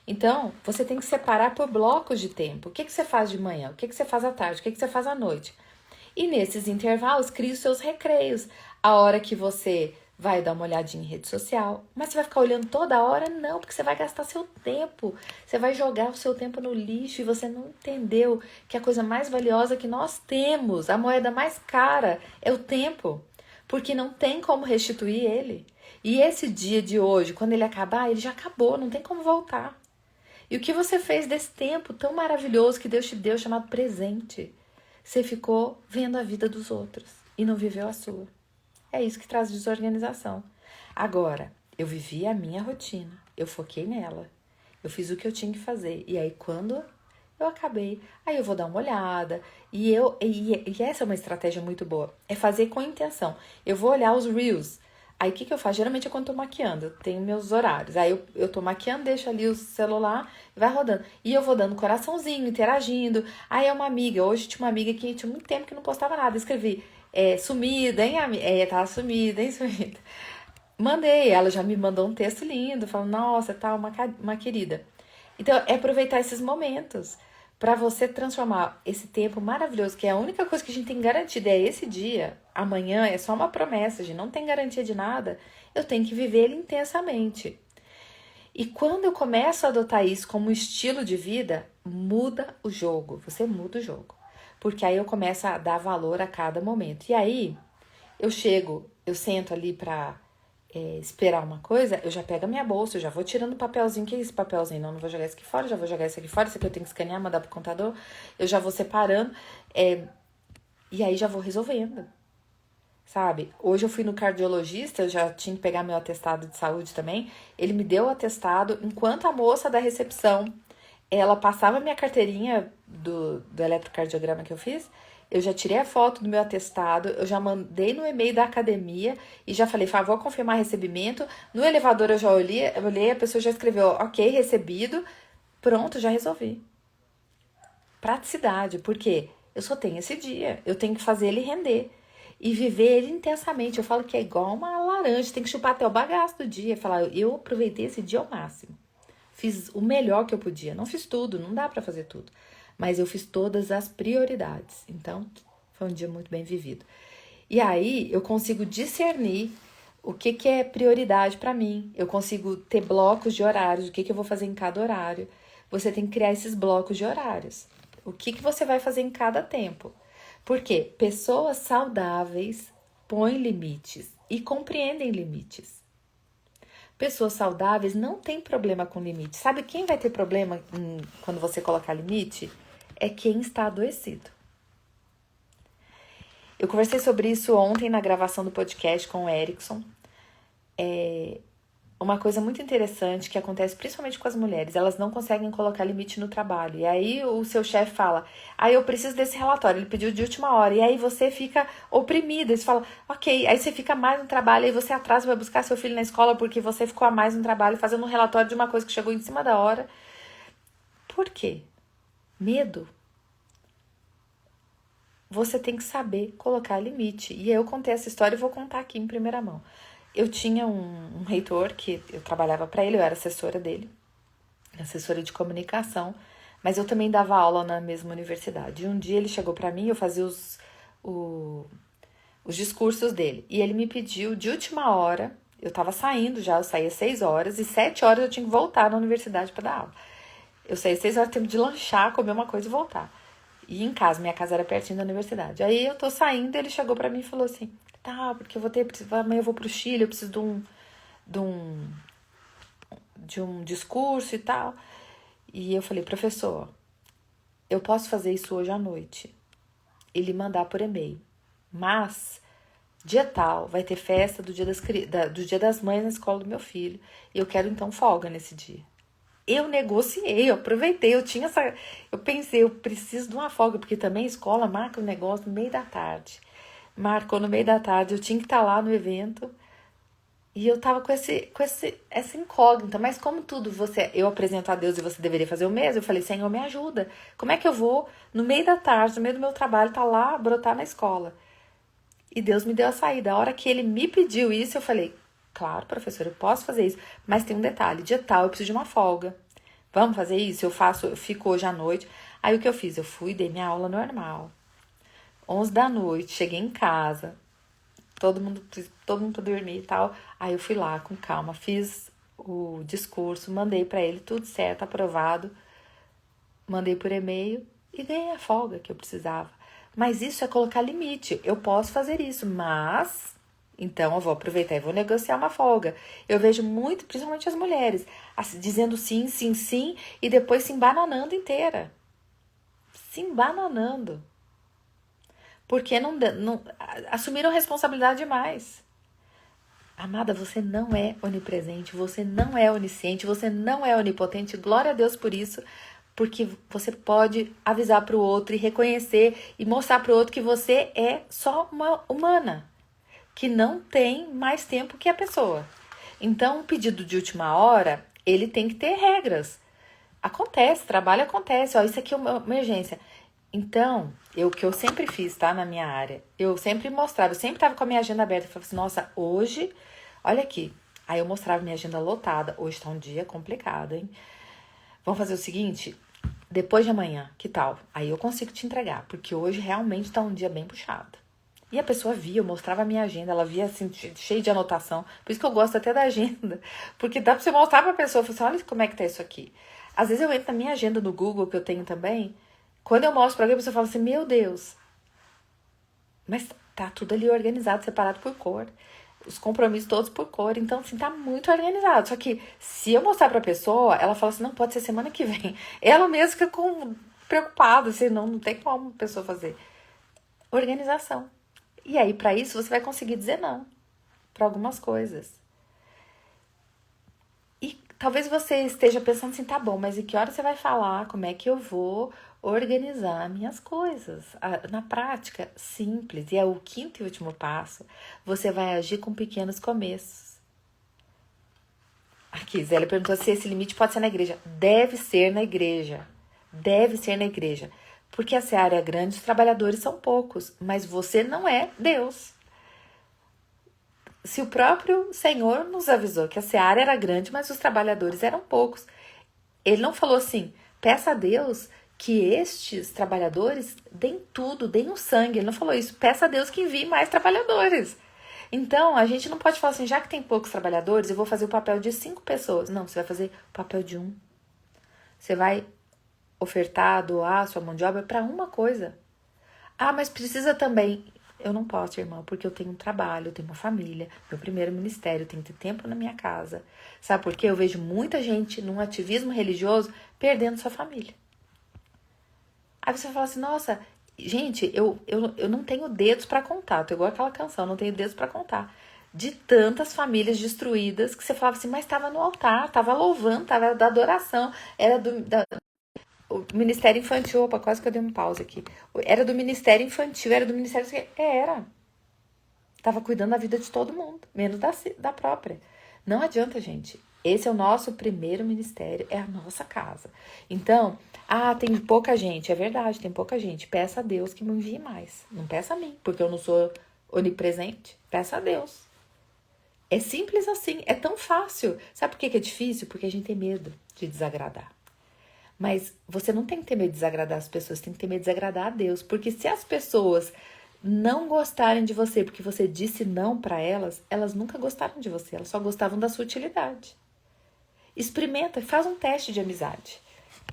Então, você tem que separar por blocos de tempo. O que você faz de manhã? O que você faz à tarde? O que você faz à noite? E nesses intervalos, crie os seus recreios. A hora que você vai dar uma olhadinha em rede social. Mas você vai ficar olhando toda hora? Não, porque você vai gastar seu tempo. Você vai jogar o seu tempo no lixo e você não entendeu que a coisa mais valiosa que nós temos, a moeda mais cara, é o tempo. Porque não tem como restituir ele. E esse dia de hoje, quando ele acabar, ele já acabou, não tem como voltar. E o que você fez desse tempo tão maravilhoso que Deus te deu, chamado presente? Você ficou vendo a vida dos outros e não viveu a sua. É isso que traz desorganização. Agora, eu vivi a minha rotina, eu foquei nela, eu fiz o que eu tinha que fazer. E aí, quando eu acabei, aí eu vou dar uma olhada. E essa é uma estratégia muito boa, é fazer com intenção. Eu vou olhar os Reels. Aí o que eu faço? Geralmente é quando eu tô maquiando, eu tenho meus horários. Aí eu tô maquiando, deixo ali o celular e vai rodando. E eu vou dando coraçãozinho, interagindo. Aí é uma amiga, hoje tinha uma amiga que tinha muito tempo que não postava nada. escrevi, sumida, hein, amiga? Tá sumida, hein, sumida. Mandei, ela já me mandou um texto lindo, falando, nossa, tá uma querida. Então, é aproveitar esses momentos para você transformar esse tempo maravilhoso, que é a única coisa que a gente tem garantida é esse dia. Amanhã é só uma promessa, a gente não tem garantia de nada. Eu tenho que viver ele intensamente. E quando eu começo a adotar isso como estilo de vida, muda o jogo. Você muda o jogo. Porque aí eu começo a dar valor a cada momento. E aí, eu sento ali pra esperar uma coisa, eu já pego a minha bolsa, eu já vou tirando o papelzinho. O que é esse papelzinho? Não vou jogar isso aqui fora, já vou jogar isso aqui fora. Isso aqui eu tenho que escanear, mandar pro contador. Eu já vou separando. E aí já vou resolvendo. Sabe? Hoje eu fui no cardiologista, eu já tinha que pegar meu atestado de saúde também. Ele me deu o atestado, enquanto a moça da recepção, ela passava minha carteirinha do eletrocardiograma que eu fiz. Eu já tirei a foto do meu atestado, eu já mandei no e-mail da academia e já falei, vou confirmar recebimento. No elevador eu já olhei, a pessoa já escreveu, ok, recebido. Pronto, já resolvi. Praticidade, porque eu só tenho esse dia, eu tenho que fazer ele render e viver ele intensamente. Eu falo que é igual uma laranja, tem que chupar até o bagaço do dia. Falar, eu aproveitei esse dia ao máximo. Fiz o melhor que eu podia. Não fiz tudo, não dá pra fazer tudo. Mas eu fiz todas as prioridades. Então, foi um dia muito bem vivido. E aí, eu consigo discernir o que é prioridade pra mim. Eu consigo ter blocos de horários, o que eu vou fazer em cada horário. Você tem que criar esses blocos de horários. O que você vai fazer em cada tempo. Porque pessoas saudáveis põem limites e compreendem limites. Pessoas saudáveis não têm problema com limite. Sabe quem vai ter problema quando você colocar limite? É quem está adoecido. Eu conversei sobre isso ontem na gravação do podcast com o Erickson. Uma coisa muito interessante que acontece principalmente com as mulheres, elas não conseguem colocar limite no trabalho. E aí o seu chefe fala, eu preciso desse relatório, ele pediu de última hora. E aí você fica oprimida, você fala, ok, aí você fica mais no trabalho, aí você atrasa, vai buscar seu filho na escola porque você ficou a mais no trabalho fazendo um relatório de uma coisa que chegou em cima da hora. Por quê? Medo. Você tem que saber colocar limite. E eu contei essa história e vou contar aqui em primeira mão. Eu tinha um reitor que eu trabalhava para ele, eu era assessora dele, assessora de comunicação, mas eu também dava aula na mesma universidade. E um dia ele chegou para mim, eu fazia os discursos dele, e ele me pediu de última hora, eu estava saindo já, eu saía 6 horas, e 7 horas eu tinha que voltar na universidade para dar aula. Eu saía 6 horas, tempo de lanchar, comer uma coisa e voltar. E em casa, minha casa era pertinho da universidade. Aí eu tô saindo, ele chegou para mim e falou assim, porque amanhã eu vou pro Chile, eu preciso de um discurso e tal. E eu falei, professor, eu posso fazer isso hoje à noite e lhe mandar por e-mail. Mas dia tal vai ter festa do Dia das Mães na escola do meu filho. E eu quero então folga nesse dia. Eu negociei, eu aproveitei, eu pensei, eu preciso de uma folga, porque também a escola marca o negócio no meio da tarde. Marcou no meio da tarde, eu tinha que estar lá no evento. E eu tava com essa incógnita, mas como tudo eu apresento a Deus e você deveria fazer o mesmo, eu falei, Senhor, me ajuda. Como é que eu vou, no meio da tarde, no meio do meu trabalho, tá lá, brotar na escola? E Deus me deu a saída. A hora que ele me pediu isso, eu falei, claro, professor, eu posso fazer isso, mas tem um detalhe, dia tal, eu preciso de uma folga. Vamos fazer isso? Eu fico hoje à noite. Aí o que eu fiz? Eu fui, dei minha aula normal. 11 da noite, cheguei em casa, todo mundo pra dormir e tal. Aí eu fui lá com calma, fiz o discurso, mandei pra ele tudo certo, aprovado, mandei por e-mail e ganhei a folga que eu precisava. Mas isso é colocar limite. Eu posso fazer isso, mas então eu vou aproveitar e vou negociar uma folga. Eu vejo muito, principalmente as mulheres, dizendo sim, sim, sim e depois se embananando inteira. Se embananando. Porque não assumiram responsabilidade demais. Amada, você não é onipresente, você não é onisciente, você não é onipotente. Glória a Deus por isso, porque você pode avisar para o outro e reconhecer e mostrar para o outro que você é só uma humana, que não tem mais tempo que a pessoa. Então, o pedido de última hora, ele tem que ter regras. Acontece, trabalho acontece. Ó, isso aqui é uma emergência. Então, o que eu sempre fiz, tá, na minha área, eu sempre mostrava, eu sempre tava com a minha agenda aberta, eu falava assim, nossa, hoje, olha aqui. Aí eu mostrava minha agenda lotada, hoje tá um dia complicado, hein? Vamos fazer o seguinte, depois de amanhã, que tal? Aí eu consigo te entregar, porque hoje realmente tá um dia bem puxado. E a pessoa via, eu mostrava a minha agenda, ela via assim, cheio de anotação. Por isso que eu gosto até da agenda, porque dá pra você mostrar pra pessoa, falar assim, olha como é que tá isso aqui. Às vezes eu entro na minha agenda no Google, que eu tenho também, quando eu mostro pra alguém, a pessoa fala assim, meu Deus, mas tá tudo ali organizado, separado por cor. Os compromissos todos por cor. Então, assim, tá muito organizado. Só que se eu mostrar pra pessoa, ela fala assim, não, pode ser semana que vem. Ela mesma fica preocupada, assim, não tem como a pessoa fazer. Organização. E aí, pra isso, você vai conseguir dizer não pra algumas coisas. E talvez você esteja pensando assim, tá bom, mas em que hora você vai falar? Como é que eu vou organizar minhas coisas? Na prática, simples, e é o quinto e último passo, você vai agir com pequenos começos. Aqui, Zélia perguntou se esse limite pode ser na igreja. Deve ser na igreja. Deve ser na igreja. Porque a seara é grande, os trabalhadores são poucos, mas você não é Deus. Se o próprio Senhor nos avisou que a seara era grande, mas os trabalhadores eram poucos. Ele não falou assim, peça a Deus que estes trabalhadores deem tudo, deem o sangue. Ele não falou isso, peça a Deus que envie mais trabalhadores. Então, a gente não pode falar assim, já que tem poucos trabalhadores, eu vou fazer o papel de 5 pessoas. Não, você vai fazer o papel de um. Você vai ofertar, doar sua mão de obra para uma coisa. Ah, mas precisa também. Eu não posso, irmã, porque eu tenho um trabalho, eu tenho uma família, meu primeiro ministério, eu tenho que ter tempo na minha casa. Sabe por quê? Eu vejo muita gente num ativismo religioso perdendo sua família. Aí você fala assim, nossa, gente, eu não tenho dedos para contar. Tô igual aquela canção, não tenho dedos para contar. De tantas famílias destruídas que você falava assim, mas estava no altar, estava louvando, estava da adoração, era o Ministério Infantil, opa, quase que eu dei uma pausa aqui. Era do Ministério Infantil, era do Ministério... Era. Tava cuidando da vida de todo mundo, menos da própria. Não adianta, gente. Esse é o nosso primeiro ministério, é a nossa casa. Então, tem pouca gente. É verdade, tem pouca gente. Peça a Deus que me envie mais. Não peça a mim, porque eu não sou onipresente. Peça a Deus. É simples assim, é tão fácil. Sabe por que é difícil? Porque a gente tem medo de desagradar. Mas você não tem que ter medo de desagradar as pessoas, tem que ter medo de desagradar a Deus. Porque se as pessoas não gostarem de você porque você disse não para elas, elas nunca gostaram de você, elas só gostavam da sua utilidade. Experimenta, faz um teste de amizade.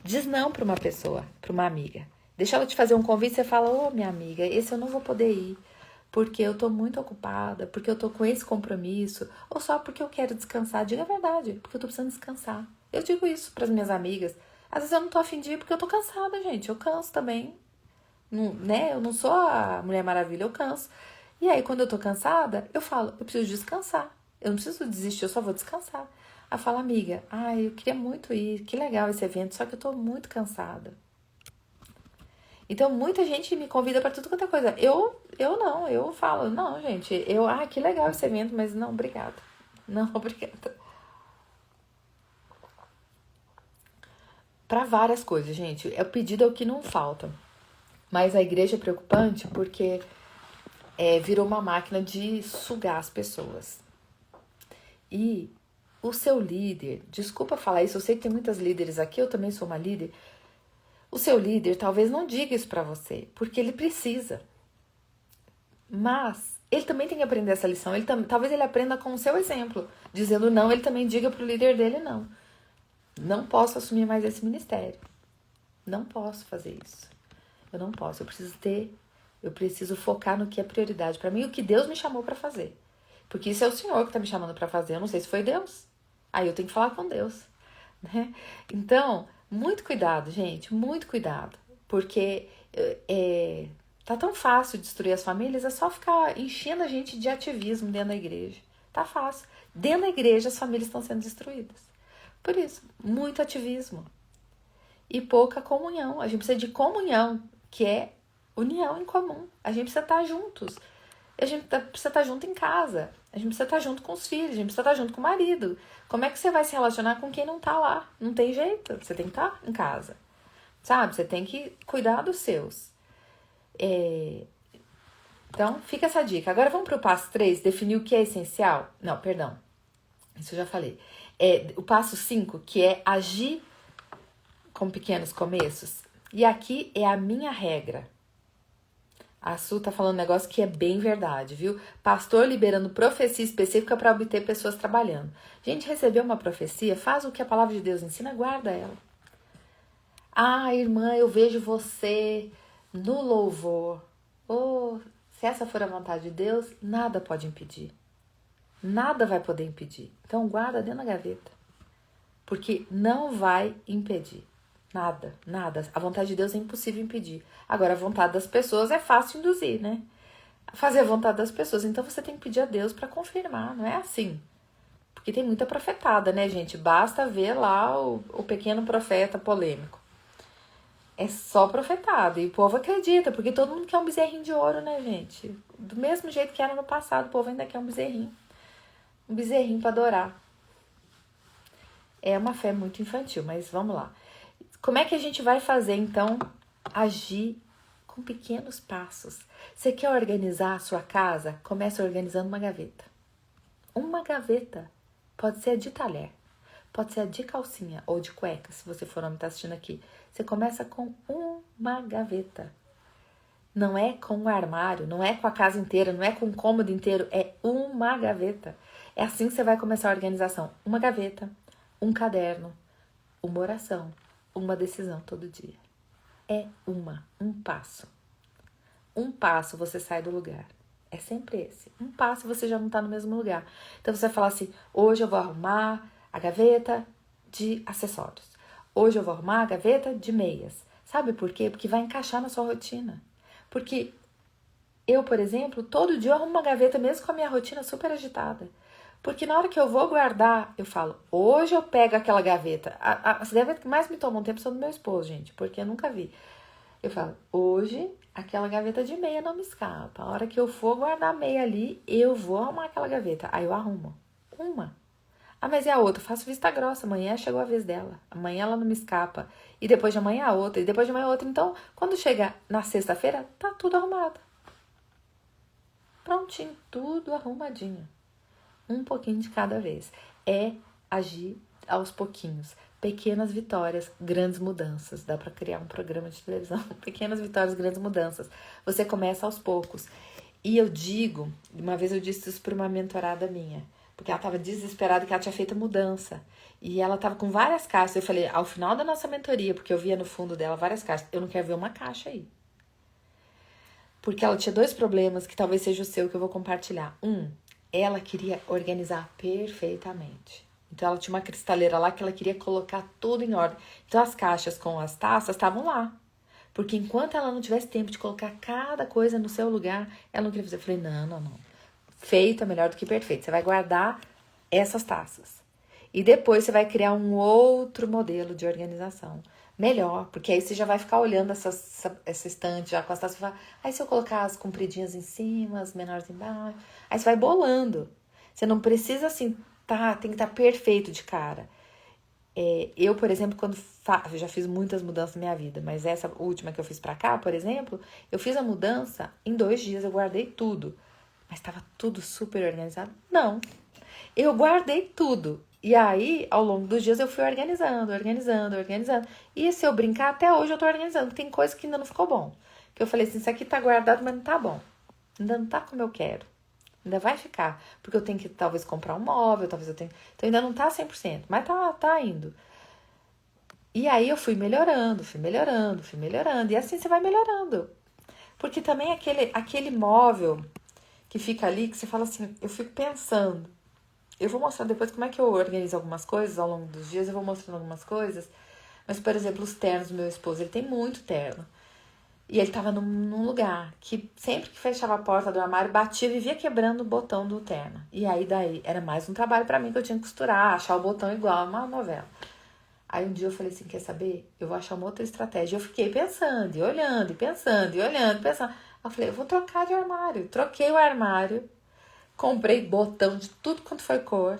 Diz não para uma pessoa, para uma amiga. Deixa ela te fazer um convite, você fala, ô minha amiga, esse eu não vou poder ir, porque eu tô muito ocupada, porque eu tô com esse compromisso, ou só porque eu quero descansar. Diga a verdade, porque eu tô precisando descansar. Eu digo isso para as minhas amigas. Às vezes eu não tô a fim de ir porque eu tô cansada, gente. Eu canso também. Não, né? Eu não sou a Mulher Maravilha, eu canso. E aí, quando eu tô cansada, eu falo, eu preciso descansar. Eu não preciso desistir, eu só vou descansar. Aí eu falo, amiga, eu queria muito ir, que legal esse evento, só que eu tô muito cansada. Então, muita gente me convida pra tudo quanto é coisa. Eu não, eu falo, não, gente, que legal esse evento, mas não, obrigada. Não, obrigada. Pra várias coisas, gente. O pedido é o que não falta. Mas a igreja é preocupante porque virou uma máquina de sugar as pessoas. E o seu líder, desculpa falar isso, eu sei que tem muitas líderes aqui, eu também sou uma líder. O seu líder talvez não diga isso pra você, porque ele precisa. Mas ele também tem que aprender essa lição. Talvez ele aprenda com o seu exemplo. Dizendo não, ele também diga pro líder dele não. Não posso assumir mais esse ministério. Não posso fazer isso. Eu não posso. Eu preciso focar no que é prioridade pra mim, o que Deus me chamou pra fazer. Porque isso é o Senhor que tá me chamando pra fazer. Eu não sei se foi Deus. Aí eu tenho que falar com Deus, né? Então, muito cuidado, gente. Muito cuidado. Porque tá tão fácil destruir as famílias, é só ficar enchendo a gente de ativismo dentro da igreja. Tá fácil. Dentro da igreja as famílias estão sendo destruídas. Por isso, muito ativismo. E pouca comunhão. A gente precisa de comunhão, que é união em comum. A gente precisa estar juntos. A gente precisa estar junto em casa. A gente precisa estar junto com os filhos. A gente precisa estar junto com o marido. Como é que você vai se relacionar com quem não tá lá? Não tem jeito. Você tem que estar em casa. Sabe? Você tem que cuidar dos seus. Então, fica essa dica. Agora vamos para o passo 3, definir o que é essencial. Não, perdão. Isso eu já falei. O passo 5, que é agir com pequenos começos. E aqui é a minha regra. A Su tá falando um negócio que é bem verdade, viu? Pastor liberando profecia específica para obter pessoas trabalhando. Gente, recebeu uma profecia, faz o que a palavra de Deus ensina, guarda ela. Irmã, eu vejo você no louvor. Se essa for a vontade de Deus, nada pode impedir. Nada vai poder impedir. Então, guarda dentro da gaveta. Porque não vai impedir. Nada, nada. A vontade de Deus é impossível impedir. Agora, a vontade das pessoas é fácil induzir, né? Fazer a vontade das pessoas. Então, você tem que pedir a Deus para confirmar. Não é assim. Porque tem muita profetada, né, gente? Basta ver lá o pequeno profeta polêmico. É só profetada. E o povo acredita, porque todo mundo quer um bezerrinho de ouro, né, gente? Do mesmo jeito que era no passado, o povo ainda quer um bezerrinho. Um bezerrinho para adorar. É uma fé muito infantil, mas vamos lá. Como é que a gente vai fazer, então, agir com pequenos passos? Você quer organizar a sua casa? Comece organizando uma gaveta. Uma gaveta. Pode ser a de talher. Pode ser a de calcinha ou de cueca, se você for homem e está assistindo aqui. Você começa com uma gaveta. Não é com um armário, não é com a casa inteira, não é com o cômodo inteiro. É uma gaveta. É assim que você vai começar a organização. Uma gaveta, um caderno, uma oração, uma decisão todo dia. É um passo. Um passo você sai do lugar. É sempre esse. Um passo você já não está no mesmo lugar. Então você vai falar assim, hoje eu vou arrumar a gaveta de acessórios. Hoje eu vou arrumar a gaveta de meias. Sabe por quê? Porque vai encaixar na sua rotina. Porque eu, por exemplo, todo dia eu arrumo uma gaveta mesmo com a minha rotina super agitada. Porque na hora que eu vou guardar, eu falo, hoje eu pego aquela gaveta. As gavetas que mais me tomam tempo são do meu esposo, gente, porque eu nunca vi. Eu falo, hoje aquela gaveta de meia não me escapa. A hora que eu for guardar a meia ali, eu vou arrumar aquela gaveta. Aí eu arrumo. Uma. Mas e a outra? Eu faço vista grossa. Amanhã chegou a vez dela. Amanhã ela não me escapa. E depois de amanhã a outra. E depois de amanhã a outra. Então, quando chega na sexta-feira, tá tudo arrumado. Prontinho. Tudo arrumadinho. Um pouquinho de cada vez. É agir aos pouquinhos. Pequenas vitórias, grandes mudanças. Dá pra criar um programa de televisão. Pequenas vitórias, grandes mudanças. Você começa aos poucos. E eu digo, uma vez eu disse isso pra uma mentorada minha, porque ela tava desesperada que ela tinha feito mudança. E ela tava com várias caixas. Eu falei, ao final da nossa mentoria, porque eu via no fundo dela várias caixas, eu não quero ver uma caixa aí. Porque ela tinha 2 problemas que talvez seja o seu que eu vou compartilhar. Ela queria organizar perfeitamente. Então, ela tinha uma cristaleira lá que ela queria colocar tudo em ordem. Então, as caixas com as taças estavam lá. Porque enquanto ela não tivesse tempo de colocar cada coisa no seu lugar, ela não queria fazer. Eu falei, não. Feito é melhor do que perfeito. Você vai guardar essas taças. E depois você vai criar um outro modelo de organização. Melhor, porque aí você já vai ficar olhando essa estante já com as taças. Aí se eu colocar as compridinhas em cima, as menores embaixo. Aí você vai bolando. Você não precisa assim, tem que estar perfeito de cara. Eu, por exemplo, eu já fiz muitas mudanças na minha vida, mas essa última que eu fiz pra cá, por exemplo, eu fiz a mudança em 2 dias, eu guardei tudo. Mas estava tudo super organizado? Não. Eu guardei tudo. E aí, ao longo dos dias, eu fui organizando. E se eu brincar, até hoje eu tô organizando. Tem coisa que ainda não ficou bom. Que eu falei assim, isso aqui tá guardado, mas não tá bom. Ainda não tá como eu quero. Ainda vai ficar. Porque eu tenho que, talvez, comprar um móvel, talvez eu tenha... Então, ainda não tá 100%, mas tá indo. E aí, eu fui melhorando. E assim você vai melhorando. Porque também aquele móvel que fica ali, que você fala assim, eu fico pensando. Eu vou mostrar depois como é que eu organizo algumas coisas ao longo dos dias, eu vou mostrando algumas coisas. Mas, por exemplo, os ternos do meu esposo, ele tem muito terno. E ele tava num lugar que sempre que fechava a porta do armário, batia e vivia quebrando o botão do terno. E aí daí era mais um trabalho pra mim que eu tinha que costurar, achar o botão igual, uma novela. Aí um dia eu falei assim, quer saber? Eu vou achar uma outra estratégia. Eu fiquei pensando, e olhando, e pensando. Aí eu falei, eu vou trocar de armário. Troquei o armário, comprei botão de tudo quanto foi cor.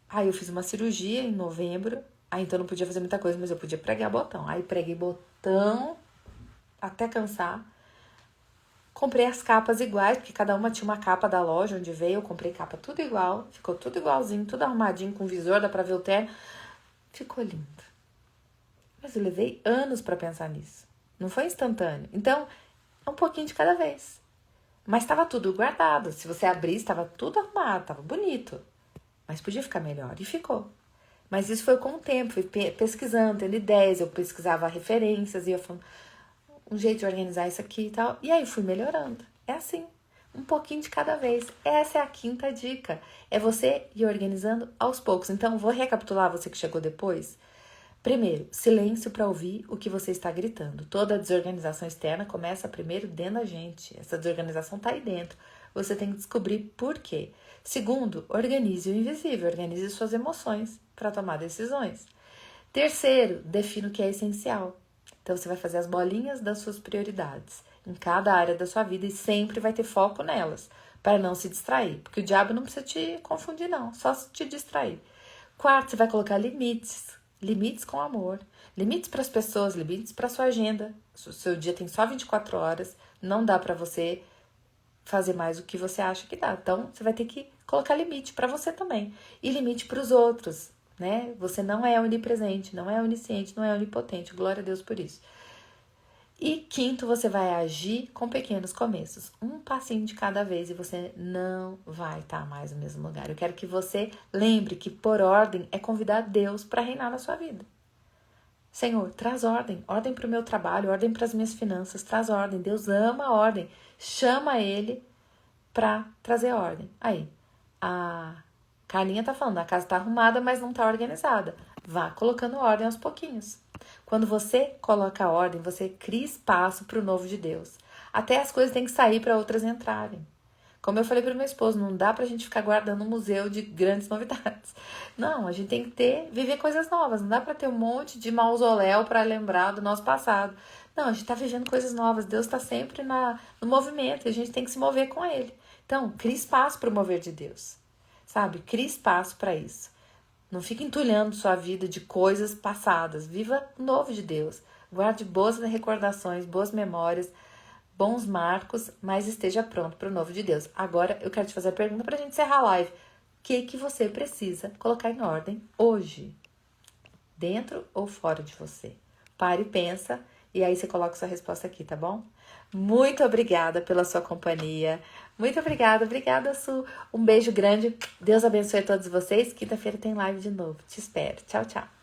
Aí eu fiz uma cirurgia em novembro. Aí então eu não podia fazer muita coisa, mas eu podia pregar botão. Aí preguei botão até cansar. Comprei as capas iguais, porque cada uma tinha uma capa da loja onde veio. Eu comprei capa tudo igual. Ficou tudo igualzinho, tudo arrumadinho, com visor, dá pra ver o terno. Ficou lindo. Mas eu levei anos pra pensar nisso. Não foi instantâneo. Então, é um pouquinho de cada vez. Mas estava tudo guardado. Se você abrisse, estava tudo arrumado, estava bonito. Mas podia ficar melhor. E ficou. Mas isso foi com o tempo. Fui pesquisando, tendo ideias. Eu pesquisava referências. E eu falando, um jeito de organizar isso aqui e tal. E aí fui melhorando. É assim. Um pouquinho de cada vez. Essa é a 5ª dica. É você ir organizando aos poucos. Então, vou recapitular você que chegou depois. Primeiro, silêncio para ouvir o que você está gritando. Toda desorganização externa começa primeiro dentro da gente. Essa desorganização está aí dentro. Você tem que descobrir por quê. Segundo, organize o invisível. Organize suas emoções para tomar decisões. Terceiro, defina o que é essencial. Então, você vai fazer as bolinhas das suas prioridades em cada área da sua vida e sempre vai ter foco nelas, para não se distrair. Porque o diabo não precisa te confundir, não. Só te distrair. Quarto, você vai colocar limites. Limites com amor. Limites para as pessoas, limites para sua agenda. O seu dia tem só 24 horas. Não dá para você fazer mais o que você acha que dá. Então, você vai ter que colocar limite para você também. E limite para os outros, né? Você não é onipresente, não é onisciente, não é onipotente. Glória a Deus por isso. E quinto, você vai agir com pequenos começos. Um passinho de cada vez e você não vai estar mais no mesmo lugar. Eu quero que você lembre que por ordem é convidar Deus para reinar na sua vida. Senhor, traz ordem. Ordem para o meu trabalho, ordem para as minhas finanças. Traz ordem. Deus ama a ordem. Chama Ele para trazer ordem. Aí, a Carlinha tá falando, a casa tá arrumada, mas não tá organizada. Vá colocando ordem aos pouquinhos. Quando você coloca a ordem, você cria espaço para o novo de Deus. Até as coisas têm que sair para outras entrarem. Como eu falei para o meu esposo, não dá pra gente ficar guardando um museu de grandes novidades. Não, a gente tem que viver coisas novas. Não dá para ter um monte de mausoléu para lembrar do nosso passado. Não, a gente tá vivendo coisas novas. Deus está sempre no movimento e a gente tem que se mover com Ele. Então, crie espaço para o mover de Deus. Sabe? Crie espaço para isso. Não fique entulhando sua vida de coisas passadas. Viva o novo de Deus. Guarde boas recordações, boas memórias, bons marcos, mas esteja pronto para o novo de Deus. Agora eu quero te fazer a pergunta para a gente encerrar a live. O que você precisa colocar em ordem hoje? Dentro ou fora de você? Pare e pensa e aí você coloca sua resposta aqui, tá bom? Muito obrigada pela sua companhia. Muito obrigada, Su. Um beijo grande. Deus abençoe a todos vocês. Quinta-feira tem live de novo. Te espero. Tchau, tchau.